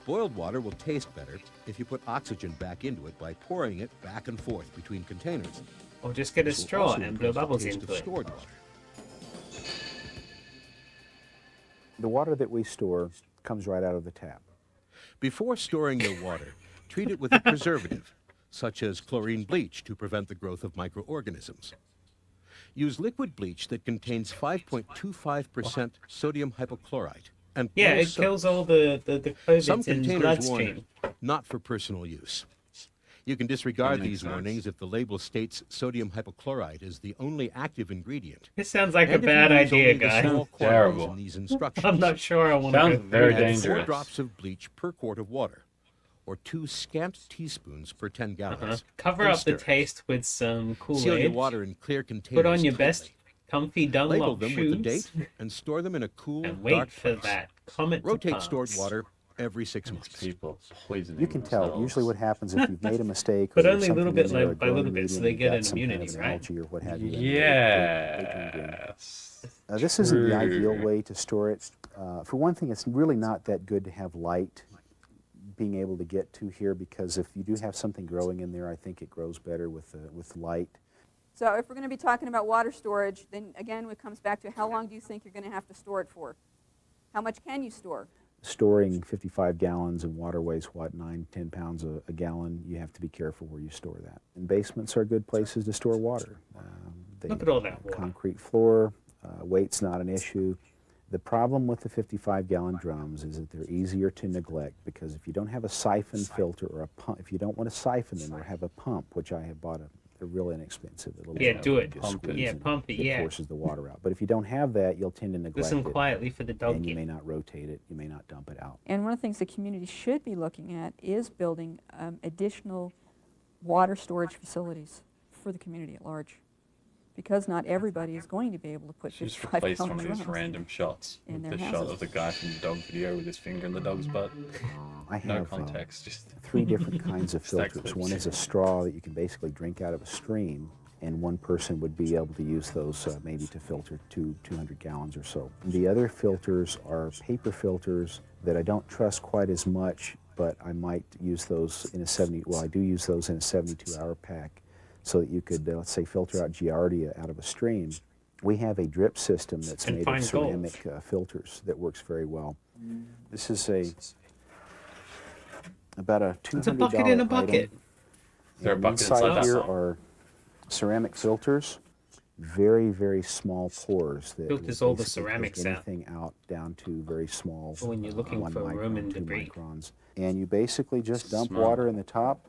Boiled water will taste better if you put oxygen back into it by pouring it back and forth between containers. Or just get a This will straw also and blow improve the bubbles taste into of it. stored water. The water that we store comes right out of the tap. Before storing your water, treat it with a preservative, such as chlorine bleach, to prevent the growth of microorganisms. Use liquid bleach that contains 5.25% sodium hypochlorite and Yeah, low it soap. kills all the COVIDs Some in containers warn bloodstream. not for personal use. You can disregard That these makes sense. warnings if the label states sodium hypochlorite is the only active ingredient. This sounds like a And if you bad use idea, only the guy. small Sounds quantities terrible. in these instructions. I'm not sure I want to Sounds go very through that. Add dangerous. 4 drops of bleach per quart of water, or 2 scant teaspoons per 10 gallons. Cover and up the stir. taste with some Seal your Kool-Aid. water in clear containers Put on your best tightly. comfy Label Dunlop them shoes with the date and store them in a cool, and wait dark for place. that comet to Rotate pass. stored water every 6 months. People poisoning You can tell. themselves. Usually, what happens if you've made a mistake, But or only there's a little something bit, in there, like, a by little growing bit, so medium, they you've get got an some kind of immunity, an right? algae or what have you. Yes. This isn't the True. ideal way to store it. For one thing, it's really not that good to have light being able to get to here, because if you do have something growing in there, I think it grows better with light. So if we're going to be talking about water storage, then again, it comes back to how long do you think you're going to have to store it for? How much can you store? Storing 55 gallons in water weighs, what, 9-10 pounds a gallon. You have to be careful where you store that. And basements are good places to store water. Look at all that water. Concrete floor, weight's not an issue. The problem with the 55-gallon drums is that they're easier to neglect, because if you don't have a siphon filter or a pump, if you don't want to siphon them or have a pump, which I have bought they're real inexpensive. A little Yeah, pump do you it. just Pump it. squeeze Yeah, and pump it, yeah. forces the water out. But if you don't have that, you'll tend to neglect Listen it. quietly for the And dog. you may not rotate it, you may not dump it out. And one of the things the community should be looking at is building additional water storage facilities for the community at large, because not everybody is going to be able to put Just 55 replaced one gallon of these drums. random shots in with their the shot houses. of the guy from the dog video with his finger in the dog's butt. I No have context, just 3 different kinds of Stack filters. clips. One is a straw that you can basically drink out of a stream, and one person would be able to use those maybe to filter 200 gallons or so. The other filters are paper filters that I don't trust quite as much, but I might use those in a I do use those in a 72-hour pack, so that you could, let's say, filter out Giardia out of a stream. We have a drip system that's And made of find gold. ceramic filters that works very well. This is about a $200 It's a bucket in a item. bucket. Is there a And bucket inside inside that here song? are ceramic filters, very, very small pores that Filters will all the basically ceramics take out. anything out down to very small, For when you're looking 1 for micron, Roman 2 debris. microns. And you basically just dump Smart. water in the top,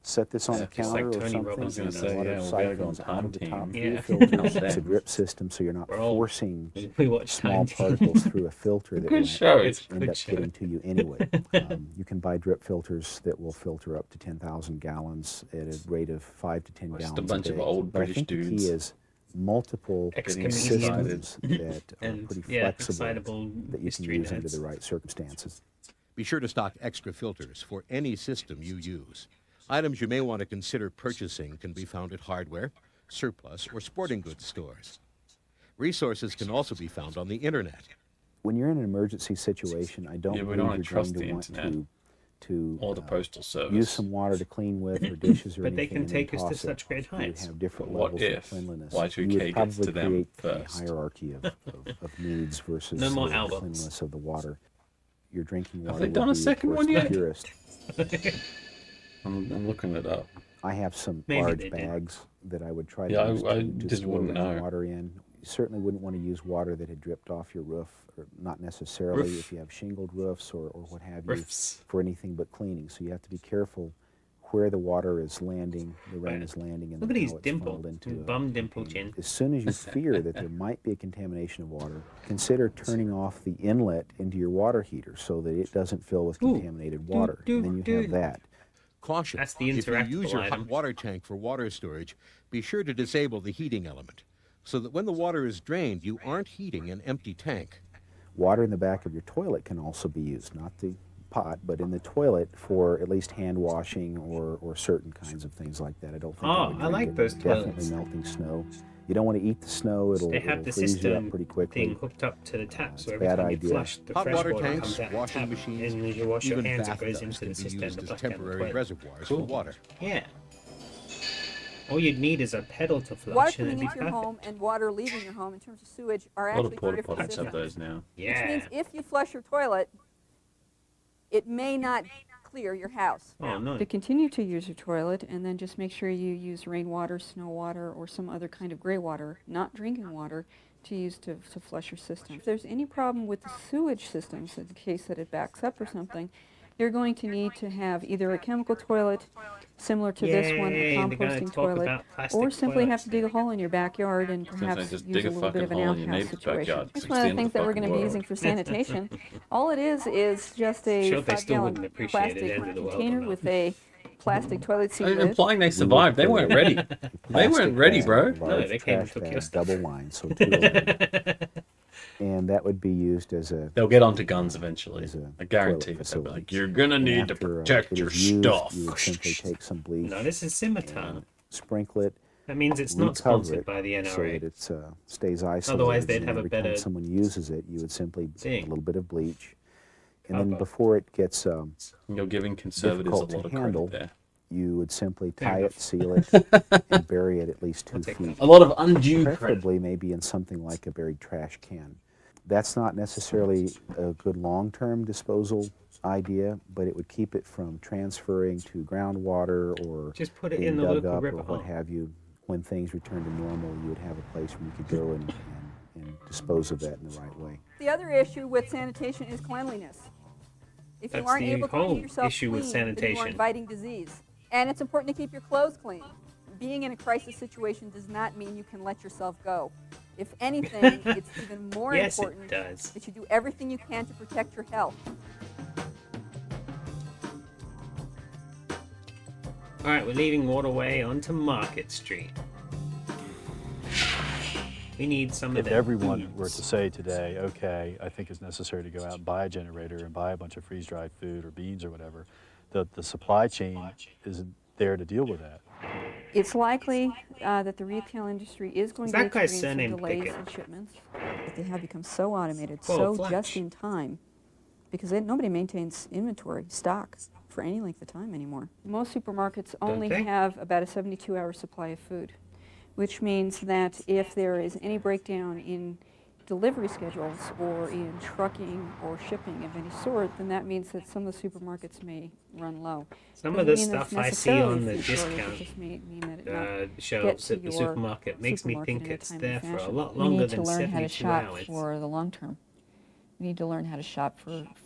set this on Yeah, the just like counter or Tony something, Robbins and was the gonna say, water yeah, we'll be able to go on siphons out Time of the top Team. through Yeah. the filters. Out It's a there. drip system, so you're not We're all- forcing We watch small Time Team. particles through a filter that Good will show. It's a end good up show. getting to you anyway. You can buy drip filters that will filter up to 10,000 gallons at a rate of 5 to 10 Just a gallons bunch a of day. old But I British think the dudes key is multiple Ex-comedians. systems that are And, pretty yeah, flexible excitable that you can history use under nerds. the right circumstances. Be sure to stock extra filters for any system you use. Items you may want to consider purchasing can be found at hardware, surplus, or sporting goods stores. Resources can also be found on the internet. When you're in an emergency situation, I don't Yeah, we believe don't you're wanna trust going to the want internet. to Or the postal service. use some water to clean with or dishes or But they anything can and then take us to toss it. such great You would heights. have different What levels if of cleanliness. Y2K You would gets probably to them create first? a hierarchy of needs versus No more the albums. cleanliness of the water. Your drinking water Have they would done a be, of second course, one the yet? purest. I'm looking it up. I have some Maybe large they did. bags that I would try to Yeah, use I to just store wouldn't know. water in. You certainly wouldn't want to use water that had dripped off your roof, or not necessarily Roof. if you have shingled roofs or what have you, Roofs. for anything but cleaning. So you have to be careful where the water is landing, the rain Right. is landing, and Look at then his how it's dimple, funneled into his a bum dimple container. chin. As soon as you fear that there might be a contamination of water, consider turning off the inlet into your water heater so that it doesn't fill with Ooh. contaminated water. And then you have that. Caution, That's the if you interactable use your hot item. water tank for water storage, be sure to disable the heating element, so that when the water is drained, you aren't heating an empty tank. Water in the back of your toilet can also be used, not the pot, but in the toilet for at least hand washing or certain kinds of things like that. I don't think Oh, would I drink like it. those Definitely toilets. melting snow. You don't want to eat the snow; it'll, They have it'll the freeze you up system pretty quickly. thing hooked up to the tap, so a every bad time you idea. flush, the Hot fresh water water tanks, comes out the washing tap, machines, and as you wash your even hands, it goes bathtubs into can the be system used to as flush down the temporary toilet. reservoirs Cool. for water. Yeah. All you'd need is a pedal to Water flush, and coming it'd be into your perfect. home and water leaving your home in terms of sewage are A lot actually of two porta different potties have systems. those now. Which Yeah. means if you flush your toilet, it may not clear your house. Oh no. To continue to use your toilet, and then just make sure you use rainwater, snow water, or some other kind of gray water, not drinking water, to use to flush your system. If there's any problem with the sewage systems, in the case that it backs up or something, you're going to need to have either a chemical toilet similar to this one, a Yay, they're gonna composting talk toilet, about plastic or simply have toilets to dig a now. hole in your backyard and I was gonna say, perhaps just use dig a a little bit of fucking an hole in your outhouse neighbor's situation. backyard, 'cause That's it's one of the the end of things the that we're fucking going to be world. using for sanitation. All it is just a Sure, they still wouldn't 5-gallon appreciate it, plastic end of the world or container not. with a plastic toilet seat lid. Implying they survived. They weren't ready. They weren't ready, bro. Large they came and trash took your bag, stuff. double line, so 2 of them. And that would be used as a They'll get onto guns eventually. as a I guarantee toilet it. They'll be like, facility. you're gonna And need to after, protect it your is used, stuff. You would simply take some bleach, No, this is scimitar. and sprinkle it, That means it's not recover sponsored it by the so NRA. that it stays isolated. Otherwise, they'd and have a every time better someone uses it, you would simply put thing. a little bit of bleach, and then Cover. before it gets You're giving conservatives a difficult lot to of handle, credit there. you would simply Fair tie enough. it, seal it, and bury it at least 2 take feet. that. A lot of undue credit. Preferably maybe in something like a buried trash can. That's not necessarily a good long-term disposal idea, but it would keep it from transferring to groundwater or Just put it being in the dug local up river or what hole. have you. When things return to normal, you would have a place where you could go and dispose of that in the right way. The other issue with sanitation is cleanliness. If you That's aren't the able to whole keep yourself issue with clean, then you are sanitation. inviting disease. And it's important to keep your clothes clean. Being in a crisis situation does not mean you can let yourself go. If anything, it's even more Yes, it important does. that you do everything you can to protect your health. All right, we're leaving Waterway onto Market Street. We need some of If them everyone foods. were to say today, okay, I think it's necessary to go out and buy a generator and buy a bunch of freeze-dried food or beans or whatever, the supply chain isn't there to deal with that. It's likely that the retail industry is going Is to that guy's experience some surname delays Pickett? in shipments. But they have become so automated, Whoa, so Flash. just in time, because nobody maintains inventory, stock, for any length of time anymore. Most supermarkets only they? have about a 72-hour supply of food, which means that if there is any breakdown in delivery schedules or in trucking or shipping of any sort, then that means that some of the supermarkets may run low. Some Doesn't of the mean that it's stuff I see necessarily on the food shortage, discount it just may mean that it not shelves to at the your supermarket makes me supermarket think in a it's timely there for a fashion. lot We longer need than to learn how to 72 shop hours. for the long term. We need to learn how to shop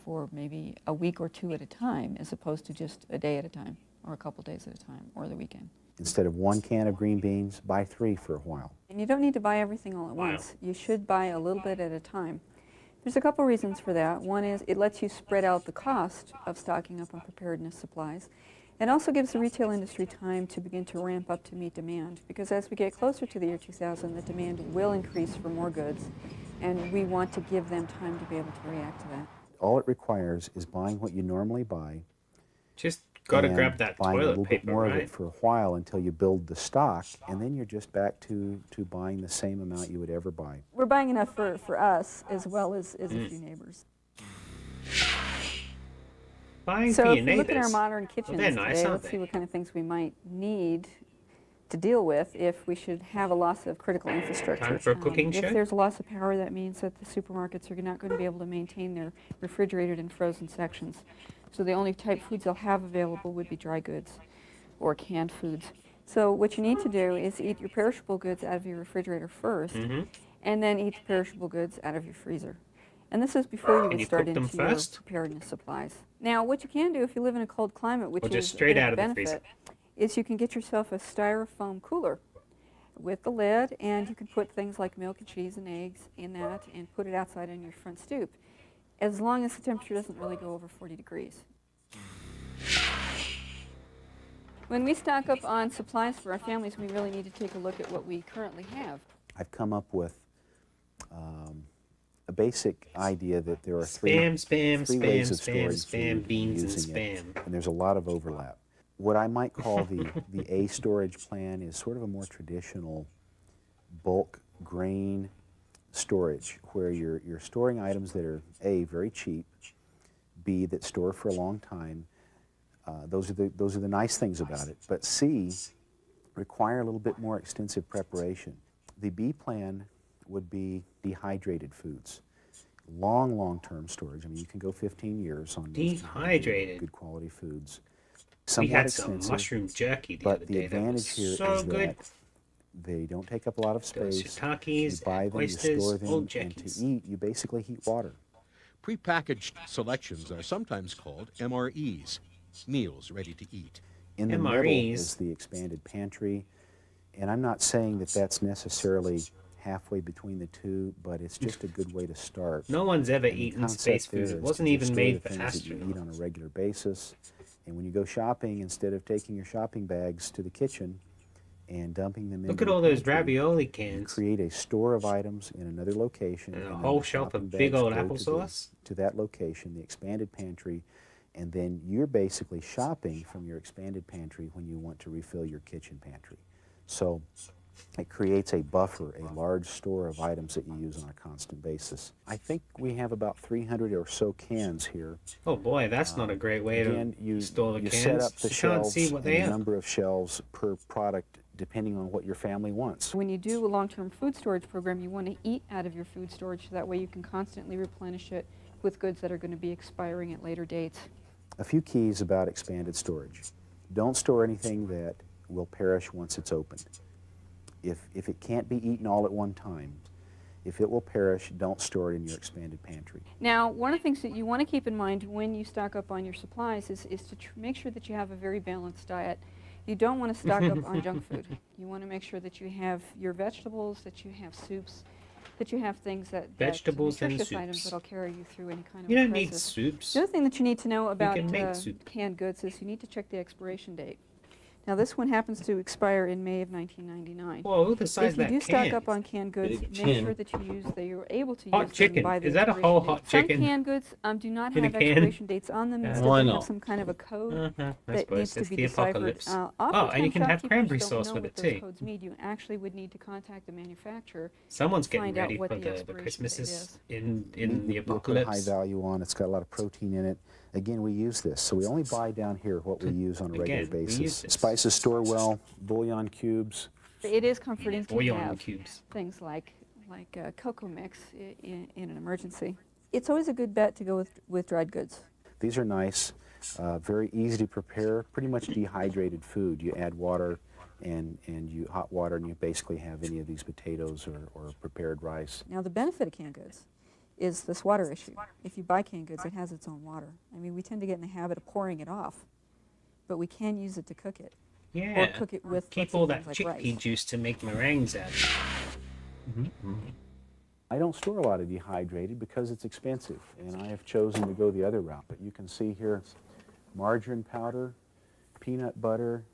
for maybe a week or 2 at a time, as opposed to just a day at a time, or a couple days at a time, or the weekend. Instead of 1 can of green beans, buy 3 for a while. And you don't need to buy everything all at Wow. once. You should buy a little bit at a time. There's a couple reasons for that. One is it lets you spread out the cost of stocking up on preparedness supplies. It also gives the retail industry time to begin to ramp up to meet demand, because as we get closer to the year 2000, the demand will increase for more goods, and we want to give them time to be able to react to that. All it requires is buying what you normally buy, Just got to and grab that buying a toilet little bit paper, more of right? it for a while until you build the stock, and then you're just back to buying the same amount you would ever buy. We're buying enough for us as well as a few neighbors. Buying So for your if we look at our neighbors. modern kitchens they're nice, today, aren't let's see they? what kind of things we might need to deal with if we should have a loss of critical infrastructure. Time for a cooking show? If there's a loss of power, that means that the supermarkets are not going to be able to maintain their refrigerated and frozen sections. So the only type foods they'll have available would be dry goods or canned foods. So what you need to do is eat your perishable goods out of your refrigerator first, and then eat the perishable goods out of your freezer. And this is before you And would you start cook them into your first? preparedness supplies. Now, what you can do if you live in a cold climate, which Or is just a straight big out of the benefit, is you can get yourself a styrofoam cooler with the lid, and you can put things like milk and cheese and eggs in that and put it outside on your front stoop, as long as the temperature doesn't really go over 40 degrees. When we stock up on supplies for our families, we really need to take a look at what we currently have. I've come up with a basic idea that there are three ways of storage food beans and using it, spam. and there's a lot of overlap. What I might call the A storage plan is sort of a more traditional bulk grain storage, where you're storing items that are A, very cheap, B, that store for a long time. Those are the nice things about it. But C, require a little bit more extensive preparation. The B plan would be dehydrated foods. Long-term storage. I mean, you can go 15 years on those Dehydrated. good quality foods. We Somewhat had some expensive, mushroom jerky the but other the day. That was advantage here so is good. that They don't take up a lot of Those space. shiitakes, You buy them, oysters, you store them, old and to jackies. eat, you basically heat water. Prepackaged selections are sometimes called MREs, meals ready to eat. In the middle MREs. is the expanded pantry, and I'm not saying that that's necessarily halfway between the two, but it's just a good way to start. No one's ever And the eaten concept space there food. It is wasn't to even just store made the for things that you eat on astronauts. a regular basis. And when you go shopping, instead of taking your shopping bags to the kitchen and dumping them Look into at the all those pantry, ravioli you cans. create a store of items in another location, And a then whole the shelf shopping of big bags old go applesauce. to that location, the expanded pantry, and then you're basically shopping from your expanded pantry when you want to refill your kitchen pantry. So it creates a buffer, a large store of items that you use on a constant basis. I think we have about 300 or so cans here. Oh boy, that's not a great way Again, to store the you cans. set up the You can't shelves see what and they the are. number of shelves per product depending on what your family wants. When you do a long-term food storage program, you want to eat out of your food storage so that way you can constantly replenish it with goods that are going to be expiring at later dates. A few keys about expanded storage. Don't store anything that will perish once it's opened. If it can't be eaten all at one time, if it will perish, don't store it in your expanded pantry. Now, one of the things that you want to keep in mind when you stock up on your supplies is to make sure that you have a very balanced diet. You don't want to stock up on junk food. You want to make sure that you have your vegetables, that you have soups, that you have things Vegetables and nutritious items soups. that'll carry you through any kind of You a don't need crisis. soups. The other thing that you need to know about can make soup. canned goods is you need to check the expiration date. Now, this one happens to expire in May of 1999. Whoa, the size If you of do that stock can. up on canned goods, Big make tin. sure that you use that you're able to Hot use chicken. them by the Is that a expiration whole date. hot Some chicken? canned goods do not In a have can? expiration dates on them. Yeah. Instead, Why they not? have some kind of a code I that suppose needs to it's be the deciphered. apocalypse. Oftentimes, and you can have shopkeepers cranberry don't sauce know with what it those too. codes mean. You actually would need to contact the manufacturer. Someone's to getting find out ready what for the the expiration date Christmases is. in Meat the we'll put high apocalypse. value on. It's got a lot of protein in it. Again, we use this. So we only buy down here what we use on a regular Again, we use basis. this. Spices store well, bouillon cubes. It is comforting to Bouillon have cubes. things like cocoa mix in an emergency. It's always a good bet to go with dried goods. These are nice, very easy to prepare, pretty much dehydrated food. You add water and you hot water and you basically have any of these potatoes or prepared rice. Now, the benefit of canned goods is this water issue. If you buy canned goods, it has its own water. I mean, we tend to get in the habit of pouring it off, but we can use it to cook it. Yeah. Or cook it with Keep let's say, all that things like chickpea rice. juice to make meringues out of. I don't store a lot of dehydrated because it's expensive, and I have chosen to go the other route. But you can see here margarine powder, peanut butter.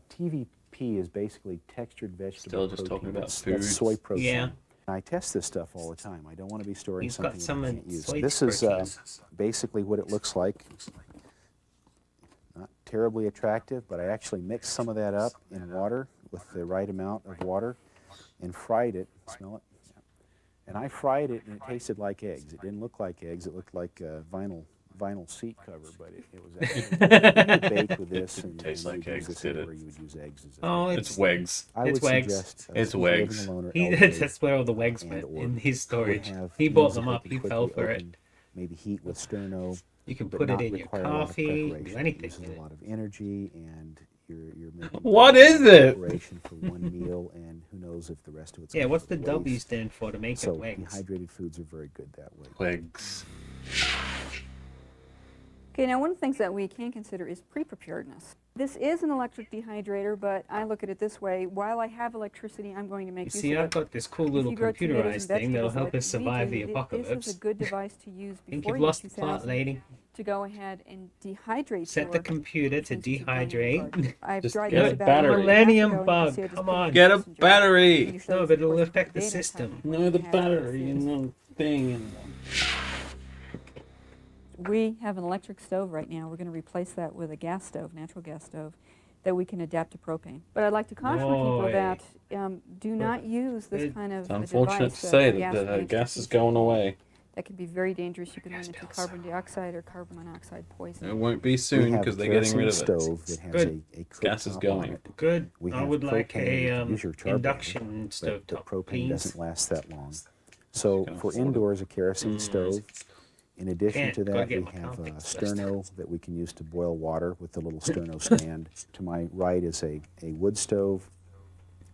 TVP is basically textured vegetable Still just protein. talking about That's food. soy protein. Yeah. I test this stuff all the time. I don't want to be storing He's got something some that I of can't use. soy This is protein. basically what it looks like. Not terribly attractive, but I actually mixed some of that up in water with the right amount of water and fried it. Smell it? Yeah. And I fried it, and it tasted like eggs. It didn't look like eggs. It looked like vinyl seat cover, but it was actually baked with this. Didn't And taste you like would use eggs, this did it? anywhere you would use eggs as a Oh, It's Wegs. I would it's Wegs. suggest It's people living Wegs. alone or He, elderly that's where all the Wegs and went or in his storage. would have He bought meals that them they up. could He quickly fell for it. open, maybe heat with sterno. You can but put it not in your require a lot of coffee, do preparation. anything It uses with a it. lot of energy, and you're making What is it? preparation for one meal, and who knows if the rest of it's Yeah, gonna what's go the to W waste. stand for to make So it Wegs? dehydrated foods are very good that way. Wegs. Okay, now one of the things that we can consider is pre-preparedness. This is an electric dehydrator, but I look at it this way. While I have electricity, I'm going to make You use see, of I've it. got this cool If little you grow tomatoes and computerized thing that'll vegetables help like us we survive do, the This apocalypse. is a good device to use I think before you've year lost the plot, 2000 lady. to go ahead and dehydrate Set the your computer to things that you've done in your dehydrate. garden. I've Just dried get these a about battery. a year and a half Millennium ago, and you can bug, see I just come put it in on. the Get a mason jar. battery. And you show No, this, but of it'll course, before affect the daytime. system. No, the Have battery these and the thing. And We have an electric stove right now. We're going to replace that with a gas stove, natural gas stove, that we can adapt to propane. But I'd like to caution people Boy. that do not use this It- kind of it's a unfortunate device, to say a that the gas-released gas is heat. going away. That can be very dangerous. You can run into carbon dioxide or carbon monoxide poisoning. It won't be We soon have because a they're getting rid of kerosene it. stove that has Good. a cooktop Gas is on going. it. Good. We I have would like propane. a You can use your charcoal, induction but stove the top, propane please. doesn't last that long. So Can for afford it. indoors, a kerosene stove. In addition Can't. to Gotta that, get we my have a conflicts first. sterno that we can use to boil water with the little sterno stand. To my right is a wood stove.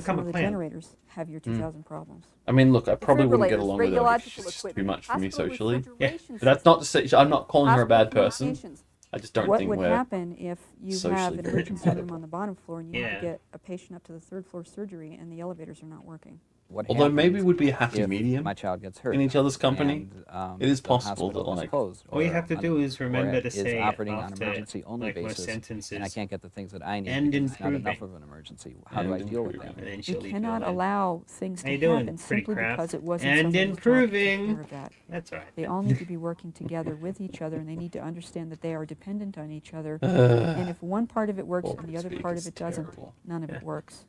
become some a of the clan. generators have your 2,000 problems. I mean, look, I probably wouldn't get Defibrillators, along with her. Like, radiological she's just too equipment, much for me hospital socially. Yeah, refrigeration But that's not to systems, say I'm not calling her a hospital bad person. communications. I just don't What think would we're happen if you have socially an very emergency room compatible. on the bottom floor and you need Yeah. to get a patient up to the 3rd floor surgery and the elevators are not working? what Although maybe happens it would be a happy if medium my child gets hurt in each other's company. and, It is the possible that, hospital is like, closed, All you or have to on- do is or remember to is say operating on after, emergency only like, most basis, and I sentences, can't get the things that I need and because it's not enough improving. of an emergency. How do I And deal with improving. that? and then We she'll leave you cannot alone. allow things How to you doing? happen Pretty simply crap. because it wasn't And somebody's job to take improving. care of that. That's right. They all need to be working together with each other, and they need to understand that they are dependent on each other. And if one part of it works and Corporate the other speak part is of it doesn't, terrible. none of it works.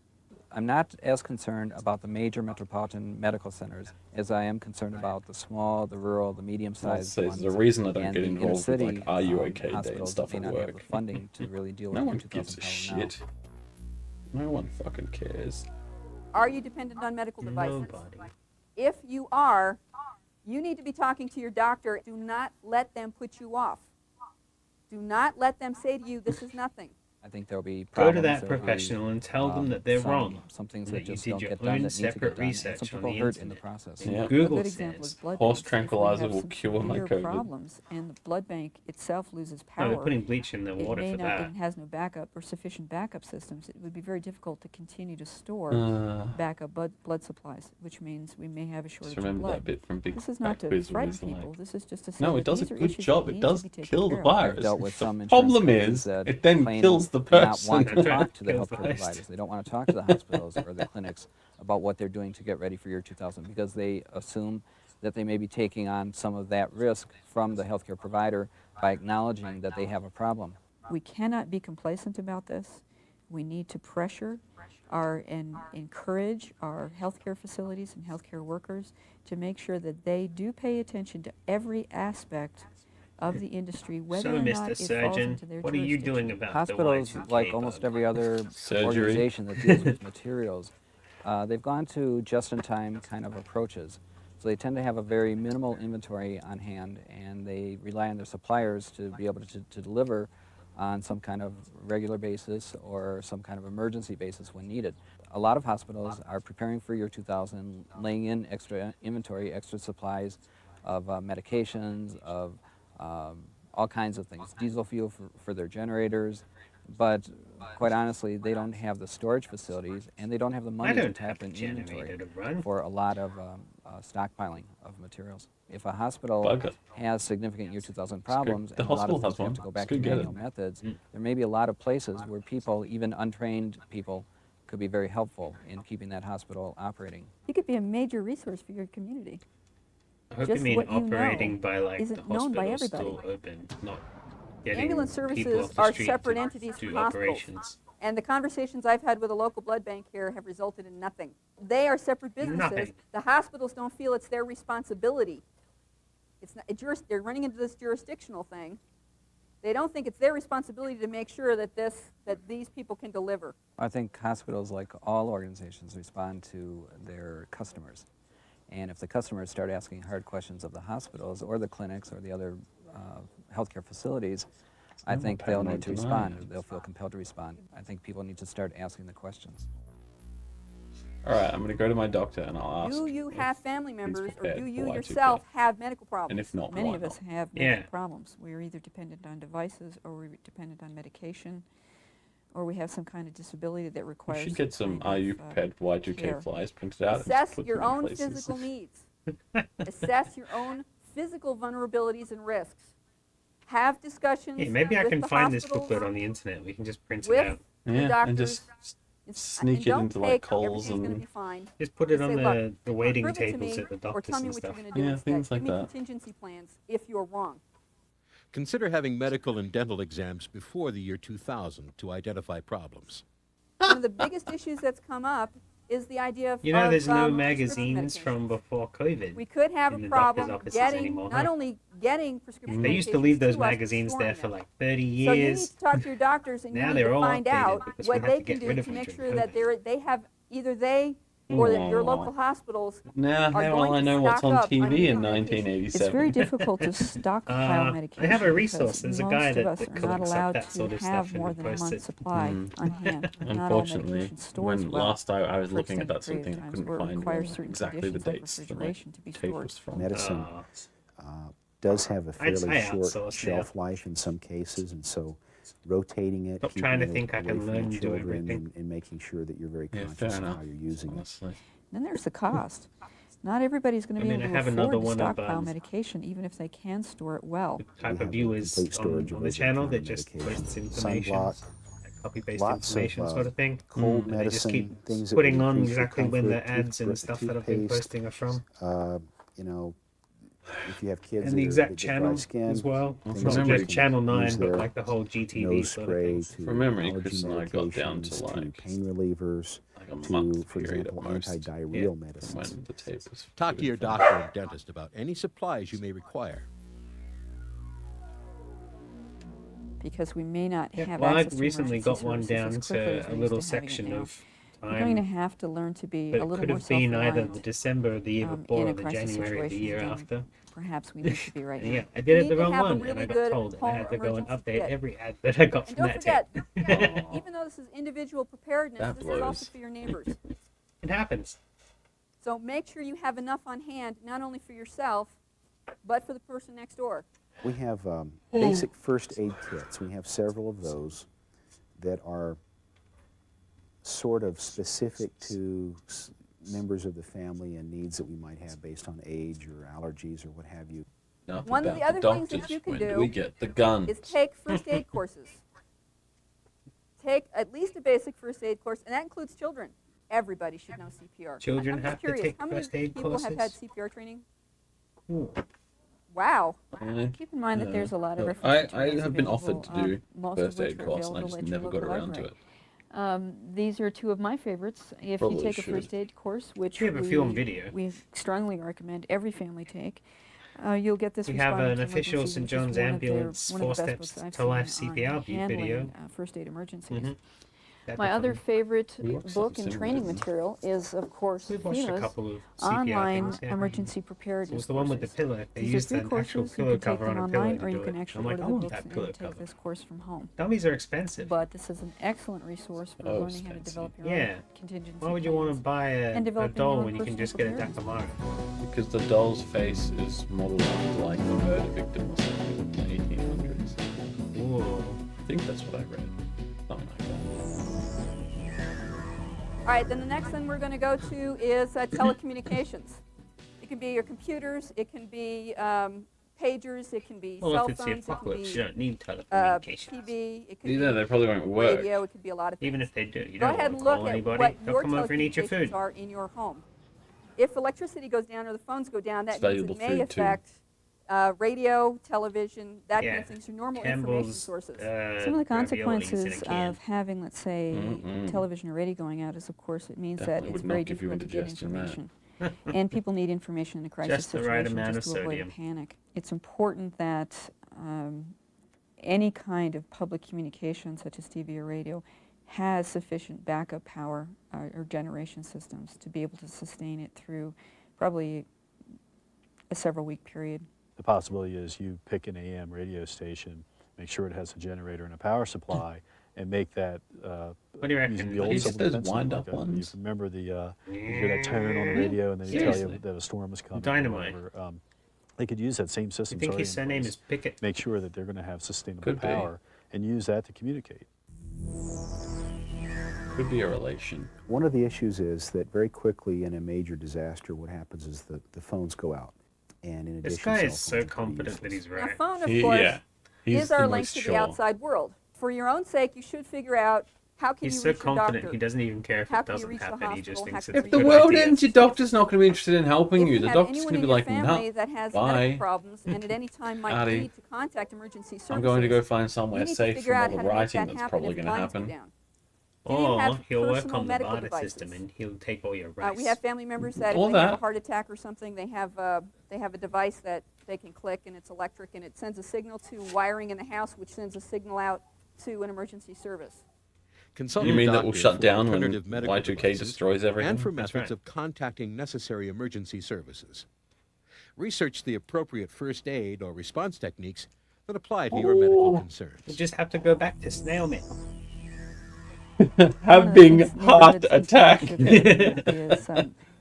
I'm not as concerned about the major metropolitan medical centers as I am concerned about the small, the rural, the medium-sized say ones. there's a reason I don't and get the involved with, like, inner-city, Are You OK Day and hospitals stuff that may at not have the work. funding to really deal No with one the gives 2000 a problem now. shit. No one fucking cares. Are you dependent on medical devices? Nobody. If you are, you need to be talking to your doctor. Do not let them put you off. Do not let them say to you, this is nothing. I think there'll be Go problems. to that there'll be, professional and tell them that they're wrong. Some things and that you just did don't your get done own that need to separate get done. And research some on people the hurt in the internet. process. And Yeah. A Google good example is says, blood Horse banks. If we tranquilizer have will some cure my severe COVID. problems and the blood bank itself loses no, power, they're putting bleach in the it water may for not, that. it has no backup or sufficient backup systems. It would be very difficult to continue to store backup blood supplies, which means we may have a shortage Just of remember blood. that bit from Big This is Fat not to Quiz when frighten he's like, people. This is just to say no, that it does a these are good issues job. that It need does to be taken kill the care of. I've virus. dealt with some The insurance problem companies is, that it then claim kills the to not person. want to talk to the Kills the healthcare host. providers. They don't want to talk to the hospitals or the clinics about what they're doing to get ready for year 2000 because they assume that they may be taking on some of that risk from the healthcare provider by acknowledging that they have a problem. We cannot be complacent about this. We need to pressure and encourage our healthcare facilities and healthcare workers to make sure that they do pay attention to every aspect of the industry, whether So, or Mr. not it falls Surgeon, into their what are you jurisdiction. doing about the Hospitals, Y2K like almost bug? every other Surgery. organization that deals with materials, they've gone to just-in-time kind of approaches. So they tend to have a very minimal inventory on hand, and they rely on their suppliers to be able to deliver on some kind of regular basis or some kind of emergency basis when needed. A lot of hospitals are preparing for year 2000, laying in extra inventory, extra supplies of medications, of all kinds of things, diesel fuel for their generators, but quite honestly, they don't have the storage facilities and they don't have the money to don't tap have in a generator inventory to run. for a lot of stockpiling of materials. If a hospital Bugger. has significant year 2000 problems The and a lot hospital of has things have one. to go It's back to good, get manual it. methods, there may be a lot of places where people, even untrained people, could be very helpful in keeping that hospital operating. You could be a major resource for your community. I hope just you mean what you know operating by like the isn't known by hospital everybody. still open, not getting Ambulance people services off the are street separate to entities do from hospitals. operations. And the conversations I've had with a local blood bank here have resulted in nothing. They are separate businesses. Nothing. The hospitals don't feel it's their responsibility. It's not, they're running into this jurisdictional thing. They don't think it's their responsibility to make sure that these people can deliver. I think hospitals, like all organizations, respond to their customers. And if the customers start asking hard questions of the hospitals or the clinics or the other healthcare facilities, I think they'll need to respond. They'll feel compelled to respond. I think people need to start asking the questions. All right, I'm going to go to my doctor and I'll ask. Do you have family members or prepared do for you Y2K. yourself have medical problems? And if not, Many why of us not? have Yeah. medical problems. We are either dependent on devices or we're dependent on medication or we have some kind of disability that You requires should get some kind Are of, You Prepared Y2K care. flyers printed out and just Assess put your them in own places. physical needs. Assess your own physical vulnerabilities and risks. Have discussions Yeah, maybe I with can the find this hospitals, booklet on the internet. We can just print it with out. the Yeah, doctors. and just and sneak it don't into, like, take Kohl's everything's gonna and- be fine. Just put it Just on say, the "Look, waiting prove it to tables me, at the or doctors tell me and what you're stuff. going to do Yeah, instead. things like Give me that. contingency plans if you're wrong. Consider having medical and dental exams before the year 2000 to identify problems. One of the biggest issues that's come up is the idea of You know, there's no prescription magazines medications. from before COVID. We could have in a the doctor's problem offices getting anymore, not huh? only getting prescription They used to medications leave those to us, but magazines there storing for them. like 30 So you need years. to talk to your doctors and you Now need they're to all find updated out because we what had they to can get do rid of to them make during sure that they have either they or your local hospitals Nah, are now going I to know what's stock on up TV in different medications. 1987. It's very difficult to stockpile medication. I have a because resource. There's a most guy of that us are not collects up allowed that to sort of have stuff and more than a posts month's it. supply on hand. Not all Unfortunately, medication stores when well last I was for looking at that extended something, period of I times couldn't where it find requires certain exactly the conditions like dates the refrigeration to be tape stored. was from. Medicine Oh. does have a I'd fairly say short outsource shelf life in some cases, and so rotating it, Stop keeping trying to it think I away can from learn the to do children, everything. and making sure that you're very Yeah, conscious fair of enough. how you're using it. Honestly. Then there's the cost. Not everybody's going to be I mean, able I to have another afford to one of, stockpile medication, even if they can store it well. The type have of the viewers complete storage on of the channel that over-the-counter just medication, posts information, sunblock, like copy-paste lots of information sort of thing. cold And they just keep medicine, things that putting would on increase your exactly when the comfort, ads and stuff that I've been toothpaste, posting are from. You know, if you have kids And the that exact that get dry channel skin, as well. things Not that just you can channel use 9, but there, like the whole GTV nose sort of spray things. to From memory, allergy Chris and I got down to medications, like pain relievers, a month to, for period at example, most. anti-diarrheal From medicines. when the tape was Talk to your doctor or dentist about any supplies you may require. Because we may not Yeah, have well, I access to recently emergency got one services down as quickly as to we're a used little to having it section now. of You're going to time have to learn to be that a little could more have been either the self-reliant December of the year before in or a the crisis January of the situation year than after. perhaps we need to be right And now. yeah, I You did it need the to wrong have a one, and really I got good told, and I home had to go and emergency update kit. every ad that I got And from don't that forget, tape. even though this is individual preparedness, That this is also blows. for your neighbors. It happens. So make sure you have enough on hand, not only for yourself, but for the person next door. We have basic first aid kits. We have several of those that are sort of specific to members of the family and needs that we might have based on age or allergies or what have you. Enough One of about the other things that doctors. you can When do we get the guns? is take first aid courses. Take at least a basic first aid course, and that includes children. Everybody should know CPR. Children I'm just have to curious, take how many first aid people have had courses? CPR training? Ooh. Wow. Keep in mind that there's a lot of Look, reference I materials have been available, offered to do most of first which aid are course, and I available just at your never local got around to library. it. These are two of my favorites. If Probably you take a should. first aid course, which We have a few on video. we strongly recommend every family take, you'll get this We have Responding an to official Emergencies, St. which is John's one of Ambulance one of the 4 best Steps books I've to Life seen on CPR video. handling, first aid emergencies. Mhm. That'd My be other fun. favorite We watched book something and similar, training didn't we? material is, of course, We've watched a FEMA's couple of CPR online things, yeah. emergency So preparedness it's the one with the courses. pillow. They These used are an free actual courses. You pillow can take cover them on a pillow online, to or you do can it. actually I'm like, order I the want books that and pillow take cover. this course from home. Dummies are expensive. But this is an excellent resource for Oh, learning how to expensive. develop your Yeah. own contingency Why would you want to plans. buy And a developing your doll own when you can personal just get a preparedness. Dakamara? Because the doll's face is modeled after like a murder victim or something in the 1800s. Ooh. I think that's what I read. Something like that. All right, then the next thing we're going to go to is telecommunications. It can be your computers, it can be pagers, it can be Well, cell if it's the phones, it can apocalypse, you be don't need telecommunications. TV, it could Either be they probably won't work. radio, it could be a lot of things. Even if they do, you Go don't ahead want and to look call at anybody. what They'll your come over and eat your telecommunications food. are in your home. If electricity goes down or the phones go down, that It's means valuable it may food, too. affect radio, television, that kind Yeah. of things, your normal information Campbell's, sources. Some of the raviolis in a consequences can. of having, let's say, television or radio going out is, of course, it means Definitely that it's would very not give you difficult to get indigestion, that. information. And people need information in a crisis Just the situation right amount just of to avoid a sodium. panic. It's important that any kind of public communication, such as TV or radio, has sufficient backup power or generation systems to be able to sustain it through probably a several-week period. The possibility is you pick an AM radio station, make sure it has a generator and a power supply, and make that What do you reckon? using the old Is it civil those defense wind-up like, ones? you remember the you hear that tone on the radio, and then they tell Seriously. you that a storm is coming. or Dynamite. whatever. They could use that same You system. think already his in surname place, is Pickett? make sure that they're going to have sustainable Could be. power, and use that to communicate. Could be a relation. One of the issues is that very quickly in a major disaster, what happens is the phones go out. And in addition, This guy cell is so phones are pretty confident that useless. he's Now, right. phone, of course, Yeah. He's is our the link most to sure. the outside world. For your own sake, you should figure out how can He's you so reach your confident doctor. he doesn't even care if How it can you doesn't reach the happen. He just hospital? thinks How it's can a If the good world idea. ends, your doctor's not going to be interested in helping If you. you The have doctor's anyone going to in be your like, family no, that has bye. medical problems and at any time might Howdy. need to contact emergency services, I'm going to go find you somewhere need to safe figure from all out the how to make writing that that's happen probably if going to lines go happen. down. Do you Or have he'll work personal on the medical barter devices? system and he'll take all your rice. We have family members that All if they have a that. heart attack or something, they have a device that they can click and it's electric and it sends a signal to wiring in the house, which sends a signal out to an emergency service. Consult You your mean that will doctor shut for down when alternative medical Y2K devices destroys everything? and for That's methods right. of contacting necessary emergency services. Research the appropriate first aid or response techniques that apply to your medical concerns. You just have to go back to snail mail. One of the Having things heart neighborhoods need to attack. consider is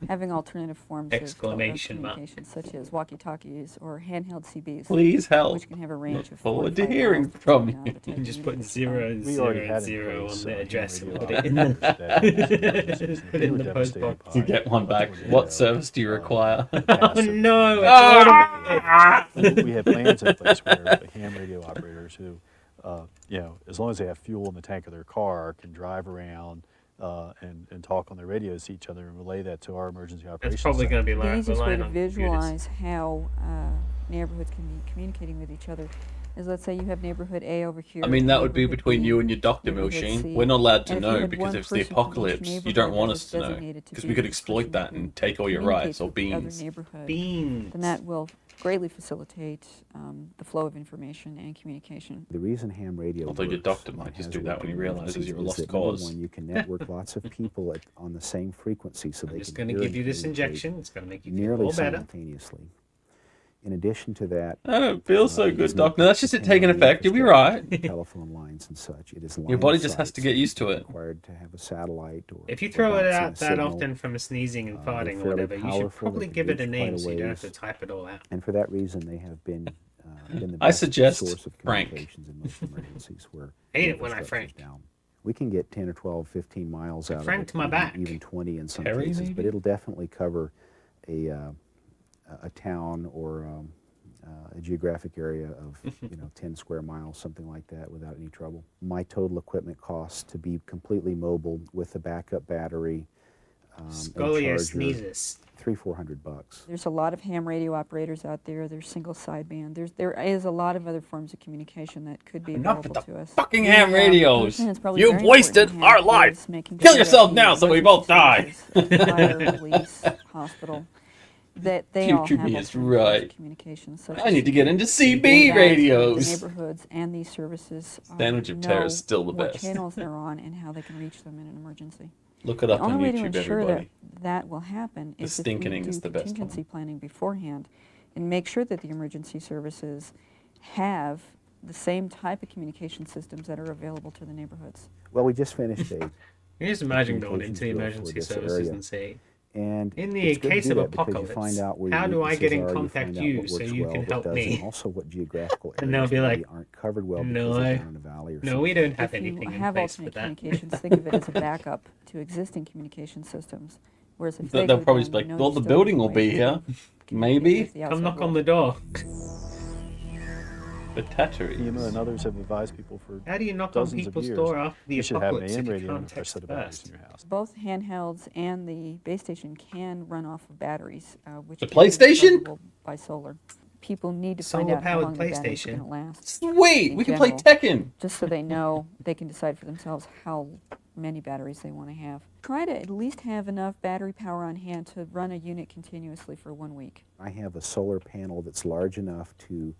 having alternative forms of Exclamation mark. communication, such as walkie-talkies or handheld CBs, Please help. which can have a range Look of forward to 45 hearing miles from between, you. the type You of just put units. 0, We already 0, had in 0 place on the ham address and radio put it in the operators put it in the They were post devastated box. by You get one back. 20 years What ago, service do you require? the Oh passive no, it's Ah! automated. we had plans in place where the ham radio operators who, as long as they have fuel in the tank of their car, can drive around and talk on their radios to each other and relay that to our emergency operations. It's probably going to be The easiest way relying to on computers. visualize how neighborhoods can be communicating with each other is, let's say you have neighborhood A over here. I mean, that would be neighborhood between B, you and your doctor, neighborhood Milsheen. C, We're not allowed to and if you know had because one if it's the person from each apocalypse, you neighborhood don't that want was us to know. designated to Because be we could the exploit person that who and take all your communicates rights or with the other beans. neighborhood, Beans. then that will greatly facilitate the flow of information and communication. The reason ham radio Although your works doctor might and just has do that worked when he in realizes emergencies you're a is lost that, number cause. one, you can network lots of people on the same frequency so I'm they just can going to hear give and you this communicate injection. It's going to make you feel nearly all better. simultaneously. In addition to that, I don't feel so it good, does not doctor. That's just it depend taking on the effect. You'll be infrastructure, right. telephone lines and such. It is Your line body of just has to sight, get used to so it. it's required to have a satellite or If you or throw it bouncing a out that signal. often from sneezing and They're farting or fairly whatever, you should powerful. probably They give can it a reach quite name so you don't have to ways. type it all out. And for that reason, they have been the I best suggest source of Frank. communications in most emergencies where Hate the it when I infrastructure's Frank. down. We can get 10 or 12, 15 miles out Frank of it, to my back. even 20 in some Terry, cases, maybe? but it'll definitely cover a town or a geographic area of 10 square miles, something like that, without any trouble. My total equipment costs to be completely mobile with a backup battery, a Scolia charger, sneezes. $300-400. There's a lot of ham radio operators out there. There's single sideband. There is a lot of other forms of communication that could be Enough available with the to us. fucking The, ham radios. other thing that's probably You've very important wasted to our have life. is making Kill sure that yourself the now so we emergency both die. services, fire, police, hospital, that they all Future have me is alternative forms of right. communication, such I as need to get into and CB that radios. The neighborhoods and these services Sandwich of Terror is still the what best. channels they're on and how they can reach them in an emergency. Look it The up on only way to YouTube, ensure everybody. that will happen The is if we stinkening do is the best one. contingency planning beforehand and make sure that the emergency services have the same type of communication systems that are available to the neighborhoods. Well, we just finished a You just imagine going communications into the bill for emergency this services area. and say, And in the it's good to case do of that because you apocalypse, find out where how your do I weaknesses get in are, contact find out you what so works you well, can what help doesn't, me? Also, what geographical And they'll areas be maybe like, aren't covered well no, because they're down in a valley or no, something. we don't have If you anything in have place for alternate that. communications, think of it as a backup to existing communication systems. Whereas if they They'll go probably down, just be like, you know well, you the still building have will a be way here. to communicate Maybe. with the Come outside knock on world. the door. The tatteries. FEMA and others have advised people for How do you knock on dozens of people's years, door after the you should have an apocalypse AM if you radio and a can't fresh text set of batteries first? in your house. Both handhelds and the base station can run off of batteries, which The can be PlayStation? rechargeable by solar. People need to find out how Solar-powered long the batteries are PlayStation. going to last. Sweet! in We can play general, Tekken. just so they know they can decide for themselves how many batteries they want to have. Try to at least have enough battery power on hand to run a unit continuously for 1 week. I have a solar panel that's large enough to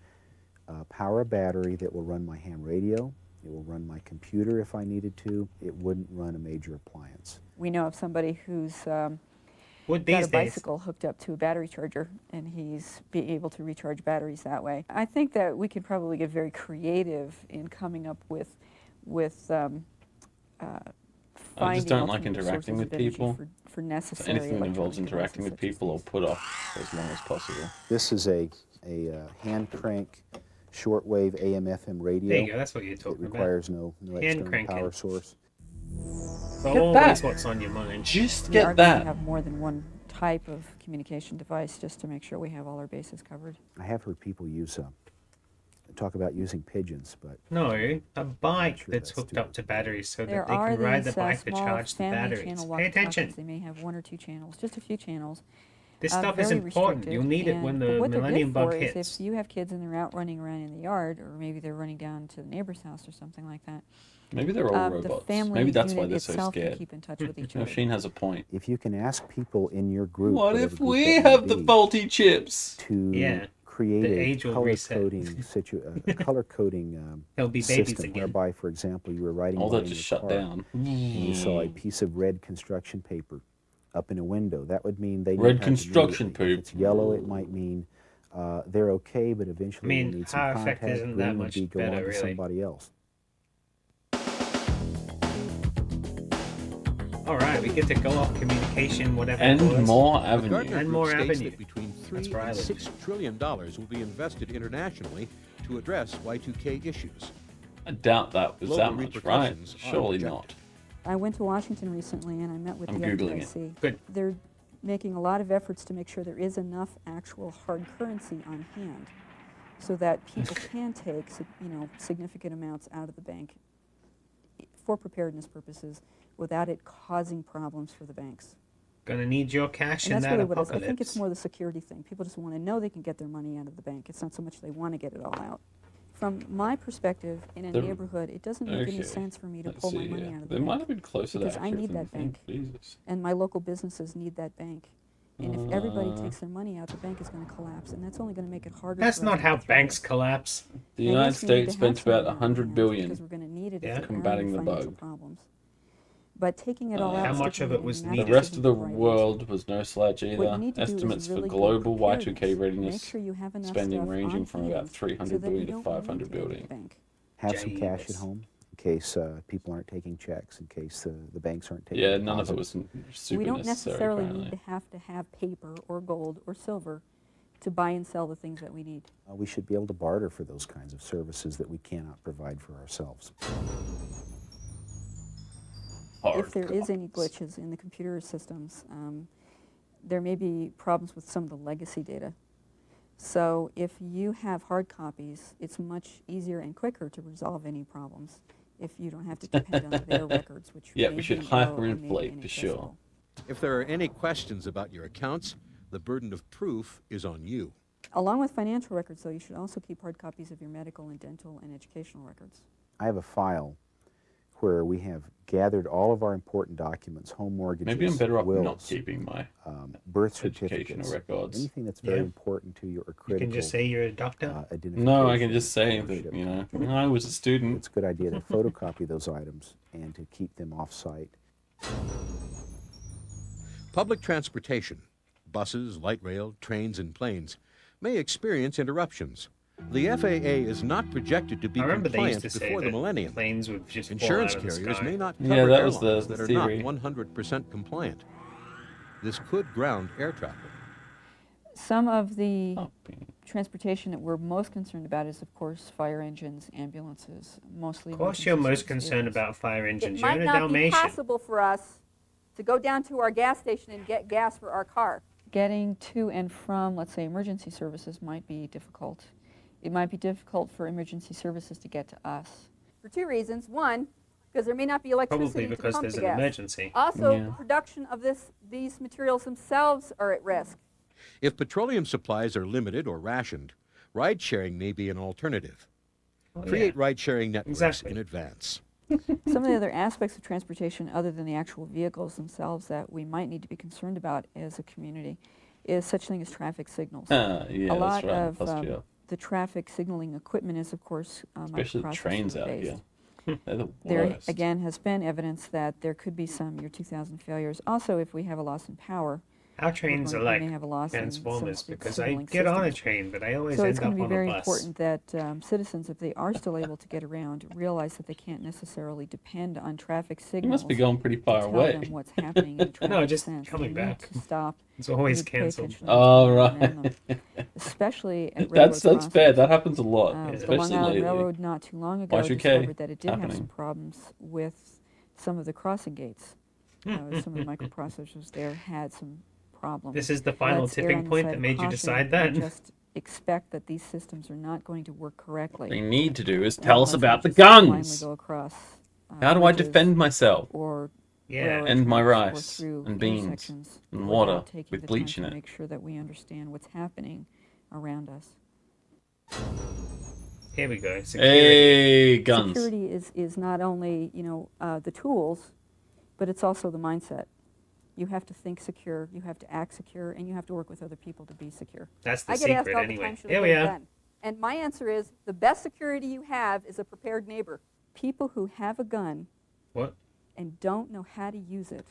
power a battery that will run my ham radio. It will run my computer if I needed to. It wouldn't run a major appliance. We know of somebody who's Would got these a days? bicycle hooked up to a battery charger, and he's being able to recharge batteries that way. I think that we could probably get very creative in coming up with I just finding don't like alternative interacting sources with of energy people. for So necessary anything that involves electronic interacting with devices such as people, I'll these. put off as long as possible. This is a hand crank shortwave AM/FM radio. There you go. That's what you're It talking about. requires no Hand external cranking. power source. Always what's on your mind. Just We are get going to that. have more than one type of communication device just to make sure we have all our bases covered. I have heard people talk about using pigeons, but No, a bike sure that's that's hooked too up to batteries so There that they are can ride these the bike to small charge the family batteries. channel Pay walkie-talkies. attention. They may have 1 or 2 channels, just a few channels. This stuff is very important. You'll need it restricted, when and- the but what they're millennium good bug for is hits. if you have kids and they're out running around in the yard, or maybe they're running down to the neighbor's house or something like that. Maybe they're all The robots. family Maybe that's why unit they're so itself can scared. keep in touch with each No, other. Sheen has a point. if you can ask people in your group, What whatever if group we that may have the be, faulty chips? to Yeah, create the a age will color reset. coding color coding They'll be babies system again. whereby, for example, you were riding All along that in just your shut car down. and you saw a piece of red construction paper up in a window. That would mean they Red need help construction immediately. If paper. it's yellow, it might mean they're okay, but eventually I mean, we'll need some how contact. effective isn't Green that would much be go better, on to really? somebody else. All right, we get to go off communication, whatever. And it was. more The avenue. Gardner And Group more states avenue. that between That's $3 where I and live. $6 trillion will be invested internationally to address Y2K issues. I doubt that was Global that much, right? repercussions are Surely projected. not. I went to Washington recently and I met with I'm the Googling it. FDIC. Good. They're making a lot of efforts to make sure there is enough actual hard currency on hand so that people can take significant amounts out of the bank for preparedness purposes without it causing problems for the banks. Gonna need your cash And in that's that really what it is. apocalypse. I think it's more the security thing. People just want to know they can get their money out of the bank. It's not so much they want to get it all out. From my perspective, in a The- neighborhood, it doesn't make any Okay, sense for me to let's pull my see money here. out of the They bank. might have been closer to because I accurate need than that you think. bank. Jesus. And my local businesses need that bank. And if everybody takes their money out, the bank is going to collapse, and that's only going to make it harder. That's for us not to how get through banks this. collapse. The And United yes, we need States to have spent some about of that on 100 hand billion because we're going to need it Yeah. if there combating are the any financial bug. problems. But taking it all out, How and much sticking of it it in was the The needed? rest of the right answer. world was no slouch What you either. need to do is Estimates for really good global Y2K preparedness. readiness Make sure you have enough spending stuff ranging on from about hand 300 so that billion you to don't 500 need to go to the billion. bank. Have some cash at Jesus. home in case people aren't taking checks, in case the banks aren't taking Yeah, none of it deposits. was super We don't necessary, necessarily apparently. need to have paper or gold or silver to buy and sell the things that we need. We should be able to barter for those kinds of services that we cannot provide for ourselves. If there is any glitches in the computer systems, there may be problems with some of the legacy data. So if you have hard copies, it's much easier and quicker to resolve any problems if you don't have to depend on their records, which Yeah, may we should be low or may be hyperinflate for sure. inaccessible. If there are any questions about your accounts, the burden of proof is on you. Along with financial records, though, you should also keep hard copies of your medical and dental and educational records. I have a file where we have gathered all of our important documents, home mortgages, Maybe I'm better off wills, not keeping my birth educational certificates, records. anything that's very Yeah. important to you or You critical. can just say you're a doctor. No, I can identification just say of ownership. that, I was a student. It's a good idea to photocopy those items and to keep them off-site. Public transportation, buses, light rail, trains, and planes, may experience interruptions. The FAA is not projected to be I remember they used compliant to say before the that millennium. planes would just fall Insurance out of the carriers sky. may not Yeah, cover that was the airlines that are not theory. 100% compliant. This could ground air traffic. Some of the Oh, transportation that we're most concerned about is, of course, fire engines, ambulances, mostly. Of course, you're emergency most service concerned vehicles. about fire engines. It You're might in a not be Dalmatian. possible for us to go down to our gas station and get gas for our car. Getting to and from, let's say, emergency services might be difficult. It might be difficult for emergency services to get to us. For two reasons. One, because there may not be electricity Probably to because pump there's the an gas. emergency. Also, Yeah. the production of these materials themselves are at risk. If petroleum supplies are limited or rationed, ride-sharing may be an alternative. Oh, Create yeah. ride-sharing networks Exactly. in advance. Some of the other aspects of transportation, other than the actual vehicles themselves, that we might need to be concerned about as a community is such thing as traffic signals. yeah, A lot that's right. of Plus, yeah. the traffic signaling equipment is, of course, Especially the trains out microprocessor-based. here. They're the There, worst. again, has been evidence that there could be some year 2000 failures. Also, if we have a loss in power, Our trains are we like may have a loss in some Transformers of the because I signaling get on a systems. train, but I always So end it's going up to be on very a bus. important that citizens, if they are still able to get around, realize that they can't necessarily depend on traffic signals. You must be going pretty to far tell away. them what's happening in a traffic just sense. coming They need back. to stop. It's They always need to pay cancelled. attention to what's Oh, going on right. around them, especially at That's railroad fair. crossings. That happens a lot, The Long especially Island lately. Railroad not too long ago Y2K discovered that it did have some happening. problems with some of the crossing gates. Some of the microprocessors there had some problems. This is the final Let's err tipping on the point side that of made you caution decide and that? Just expect that these systems are not going to work correctly. What they need to do is tell us Let's about not the just blindly guns. go across, How do I bridges defend myself? or Yeah. railroad And my tracks or rice through and beans intersections and without water taking with the bleach time in to it. make sure that we understand what's happening around us. Here we go. Security. Hey, guns. Security is not only the tools, but it's also the mindset. You have to think secure, you have to act secure, and you have to work with other people to be secure. That's the I get asked secret all the anyway. time, should I Here we get a are. gun? And my answer is, the best security you have is a prepared neighbor. People who have a gun What? and don't know how to use it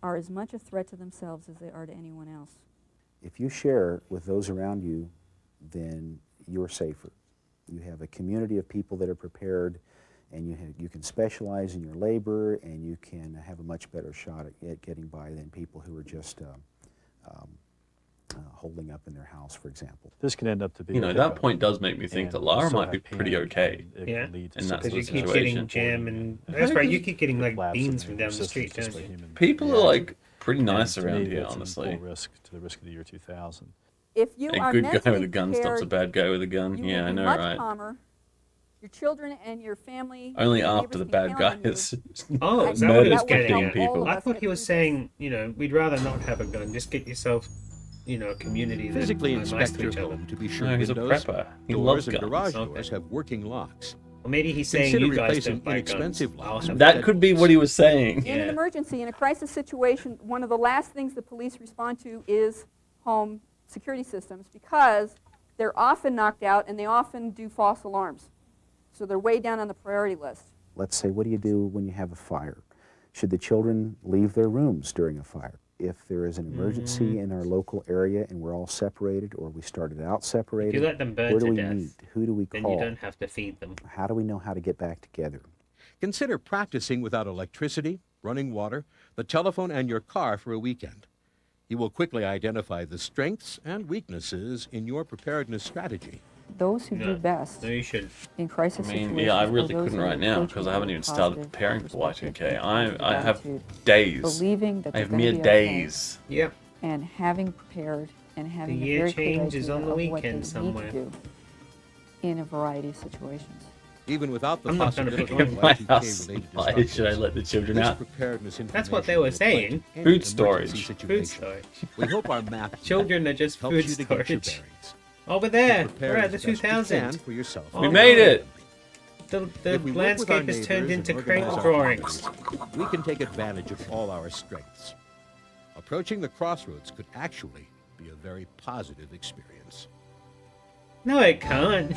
are as much a threat to themselves as they are to anyone else. If you share with those around you, then you're safer. You have a community of people that are prepared, and you can specialize in your labor, and you can have a much better shot at getting by than people who are just holding up in their house, for example. This can end up to be. You know, that point does make me think that Lara might be pretty okay. Yeah, in that because sort you of keep situation. getting jam and that's right. You keep getting like beans from down the street, don't you? People are like pretty nice And to around me, here, that's an honestly. equal risk to the risk of the year 2000. If you A are good guy mentally with a gun stops a prepared, bad guy with a gun. you Yeah, will I be know, much right? calmer. Your children and your family. Only your after the neighbors can bad count guy on you. is Oh, I is that know what he murders was getting 15 at? people. I thought he was saying, you know, we'd rather not have a gun. Just get yourself, you know, a community that Physically are nice inspect to your each other. home to be sure No, he's a windows, prepper. He loves doors, and guns. garage Okay. doors have working locks. Well, maybe he's saying Consider you guys replacing don't buy guns. inexpensive I'll locks have with That could be what he was saying. In an emergency, in a crisis situation, one of the last things the police respond to is home security systems because they're often knocked out and they often do false alarms. So they're way down on the priority list. Let's say, what do you do when you have a fire? Should the children leave their rooms during a fire? If there is an emergency in our local area and we're all separated, or we started out separated, If you let them burn where do to we death, meet? Who do we then call? you don't have to feed them. How do we know how to get back together? Consider practicing without electricity, running water, the telephone, and your car for a weekend. You will quickly identify the strengths and weaknesses in your preparedness strategy. Those who do best No, you should. in crisis I situations. mean, yeah, I are really those couldn't who right now approach because it I haven't with even started positive preparing for perspective Y2K. and I have attitude, days. believing that I they're have gonna mere be okay, days. Yep. and having prepared and having The a year very clear change is idea on the of what they weekend need somewhere. to do in a variety of situations. Even without the I'm not gonna possibility put of In my Y2K house, related why should I disruptions, let the children this out? preparedness That's what they information were will saying. fight any Food emergency storage. Food situation. storage. We hope our map Children are just helps food you to get your storage. bearings. Over there, Prepare we're at as the best you 2000s. can for yourself. Oh, We made it! The If we work with our landscape has turned neighbors into and crate organize our drawings. communities, we can take advantage of all our strengths. Approaching the crossroads could actually be a very positive experience. No, it can't.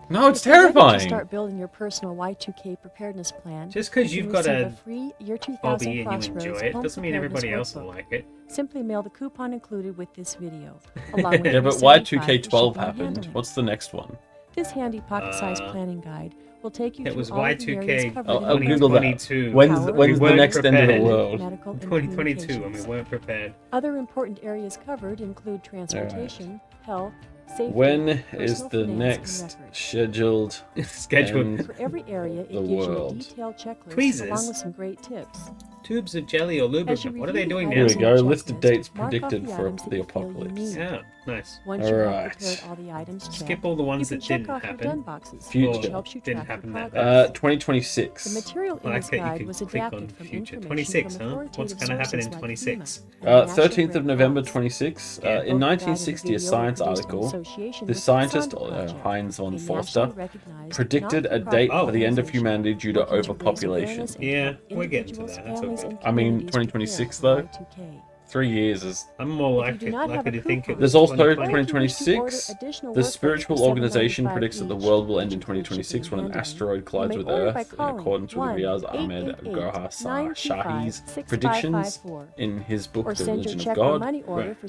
No, it's If you're ready to terrifying. start building your personal Y2K preparedness plan. Just 'cause you you've can got receive a free Year 2000 hobby and you Crossroads enjoy it Home doesn't mean everybody Preparedness else will Workbook. like it. Simply mail the coupon included with this video, along with Yeah, but $75 Y2K12 for shipping and happened. handling. What's the next one? This handy pocket-sized planning guide will take you It through was all of the Y2K areas covered I'll in Google that. 2022. When's Power, the weren't next end of the prepared. world? medical, and 2022, and we communications. weren't prepared. Other important areas covered include transportation, health, safety, When is personal the finance, and next records. scheduled Scheduled. end For every area, it the gives you a world? detailed checklist Tweezers? along with some great tips. Tubes of jelly or As you lubricant. What are they review the doing now? Here we items go. on the List of checklist, dates mark off predicted the for items that the you feel you apocalypse. need. Yeah, nice. Once you have Alright. prepared all the items checked, Skip all the ones you can that check didn't off your happen. done boxes, Future. which helps you Didn't track your happen that progress. 2026. The material in Like this that, you guide can was click adapted on from future. information 26, from huh? What's authoritative going to happen in sources like 26? FEMA and the 13th National of November Red Cross. 26. Yeah. In Both the guide and 1960, a video science were produced in article, association the with scientist Sandra Project, Heinz a von nationally Forster recognized, predicted a not-for-profit date Oh. for the end of organization humanity due to working to raise overpopulation. awareness and Yeah, help we're getting to individuals, that. That's families, okay. and I mean, communities 2026 prepare though. for Y2K. 3 years is. I'm more If you do not have likely a to think it coupon, There's was also 2020. 2026. The Spiritual Organization predicts that the world will end in 2026 when an asteroid collides with Earth, in accordance with Riaz Ahmed Gohar Shahi's predictions in his book The Religion of God.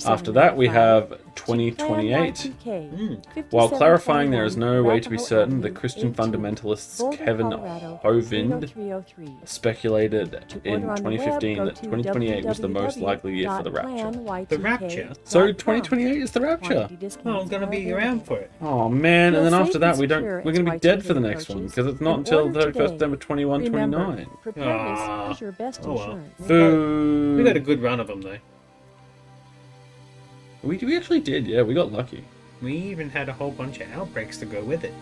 After that, we have 2028. While clarifying there is no way to be certain, the Christian fundamentalists Kevin Hovind speculated in 2015 that 2028 was the most likely year for the rapture. The rapture? So 2028 is the rapture. Oh, I'm gonna be around for it. Oh man, and then after that we're gonna be dead for the next one because it's not until 31st December 2129. Ah. is your best Oh well. insurance. Boo. We got a good run of them though. We actually did, yeah, we got lucky. We even had a whole bunch of outbreaks to go with it.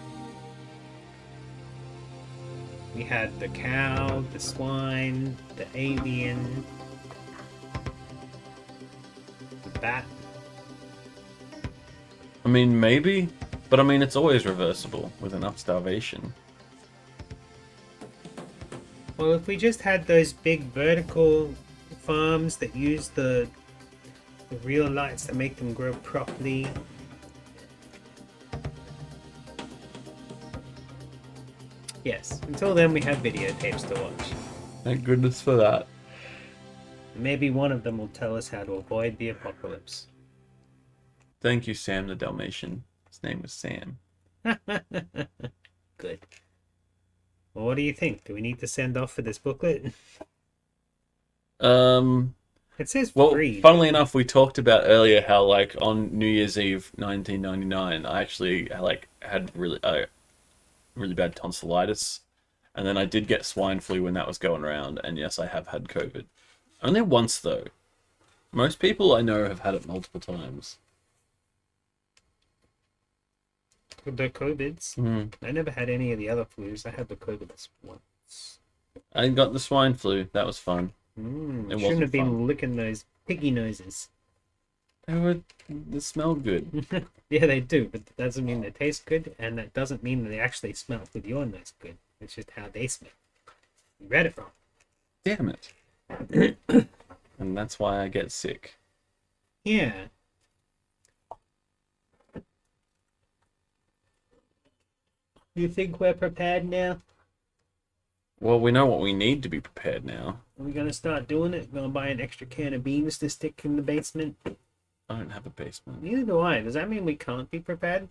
We had the cow, the swine, the avian, the bat. I mean, maybe, but I mean, it's always reversible with enough starvation. Well, if we just had those big vertical farms that use the real lights that make them grow properly. Yes, until then we have videotapes to watch. Thank goodness for that. Maybe one of them will tell us how to avoid the apocalypse. Thank you, Sam the Dalmatian. His name was Sam. Good. Well, what do you think? Do we need to send off for this booklet? It says Well, free. funnily enough, we talked about earlier how, like, on New Year's Eve 1999, I actually, like, had really bad tonsillitis. And then I did get swine flu when that was going around. And yes, I have had COVID. Only once, though. Most people I know have had it multiple times. The COVIDs. I never had any of the other flus. I had the COVIDs once. I got the swine flu. That was fun. It shouldn't have been licking those piggy noses. They smell good. Yeah, they do, but that doesn't mean they taste good, and that doesn't mean that they actually smell with your nose good. It's just how they smell. You read it wrong. Damn it. And that's why I get sick. Yeah. You think we're prepared now? Well, we know what we need to be prepared now. Are we gonna start doing it? Gonna buy an extra can of beans to stick in the basement? I don't have a basement. Neither do I. Does that mean we can't be prepared?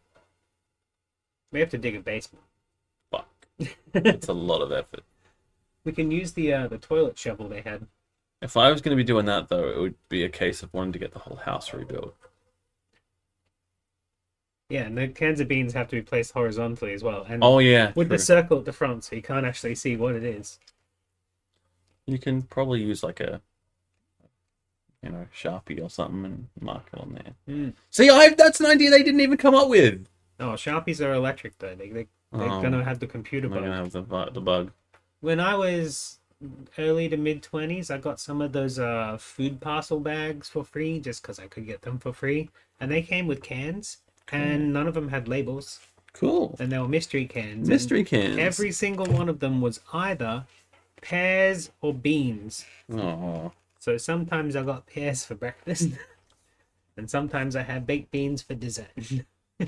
We have to dig a basement. Fuck. It's a lot of effort. We can use the toilet shovel they had. If I was going to be doing that, though, it would be a case of wanting to get the whole house rebuilt. Yeah, and the cans of beans have to be placed horizontally as well. And oh, yeah. with true. the circle at the front, so you can't actually see what it is. You can probably use like a, Sharpie or something and mark it on there. See, that's an idea they didn't even come up with. Oh, Sharpies are electric, though. They're going to have the computer bug. They're going to have the bug. When I was early to mid-20s, I got some of those food parcel bags for free, just because I could get them for free. And they came with cans, and none of them had labels. Cool. And they were mystery cans. Mystery cans. Every single one of them was either pears or beans. Oh. So sometimes I got pears for breakfast, and sometimes I had baked beans for dessert. Hey,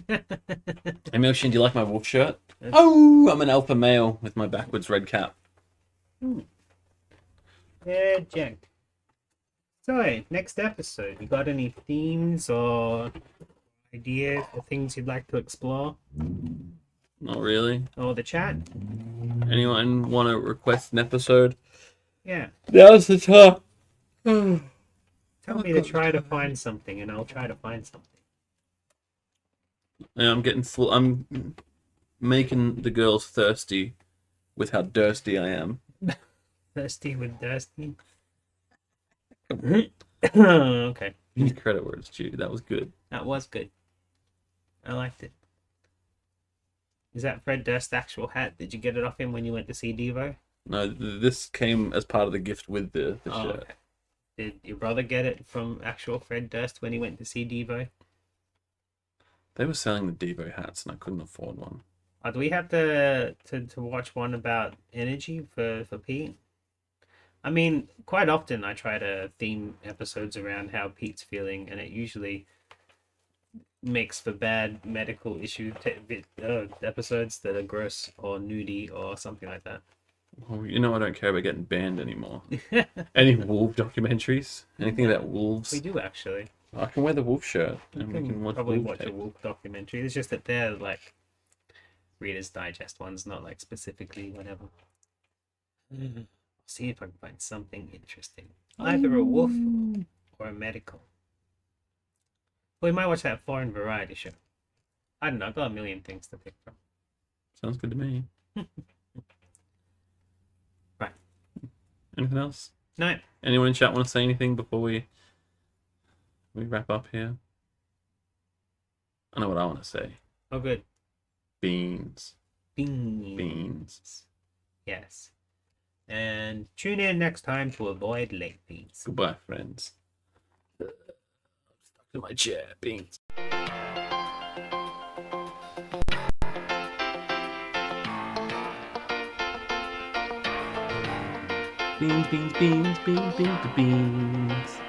Milshin, do you like my wolf shirt? Oh, I'm an alpha male with my backwards red cap. Yeah, Jack. So, next episode, you got any themes or ideas or things you'd like to explore? Not really. Or the chat? Anyone want to request an episode? Yeah. Now's the time. Tell me to try to find something, and I'll try to find something. Yeah, I'm getting full. I'm making the girls thirsty with how thirsty I am. Thirsty with thirsty. Okay. Give me credit where it's due. That was good. That was good. I liked it. Is that Fred Durst's actual hat? Did you get it off him when you went to see Devo? No, this came as part of the gift with the shirt. Okay. Did your brother get it from actual Fred Durst when he went to see Devo? They were selling the Devo hats, and I couldn't afford one. Do we have to watch one about energy for Pete? I mean, quite often I try to theme episodes around how Pete's feeling, and it usually makes for bad medical issue episodes that are gross or nudie or something like that. Well, I don't care about getting banned anymore. Any wolf documentaries? Anything about wolves? We do, actually. I can wear the wolf shirt, and We we can can watch probably wolf watch a tape. wolf documentary. It's just that they're like Reader's Digest ones, not like specifically whatever. See if I can find something interesting. Either a wolf or a medical. We might watch that foreign variety show. I don't know, I've got a million things to pick from. Sounds good to me. Right. Anything else? No. Anyone in chat want to say anything before we wrap up here? I know what I want to say. Oh, good. Beans. Beans. Beans. Yes. And tune in next time to avoid late fees. Goodbye, friends. Stuck in my chair. Beans. Beans, beans, beans, beans, beans, beans.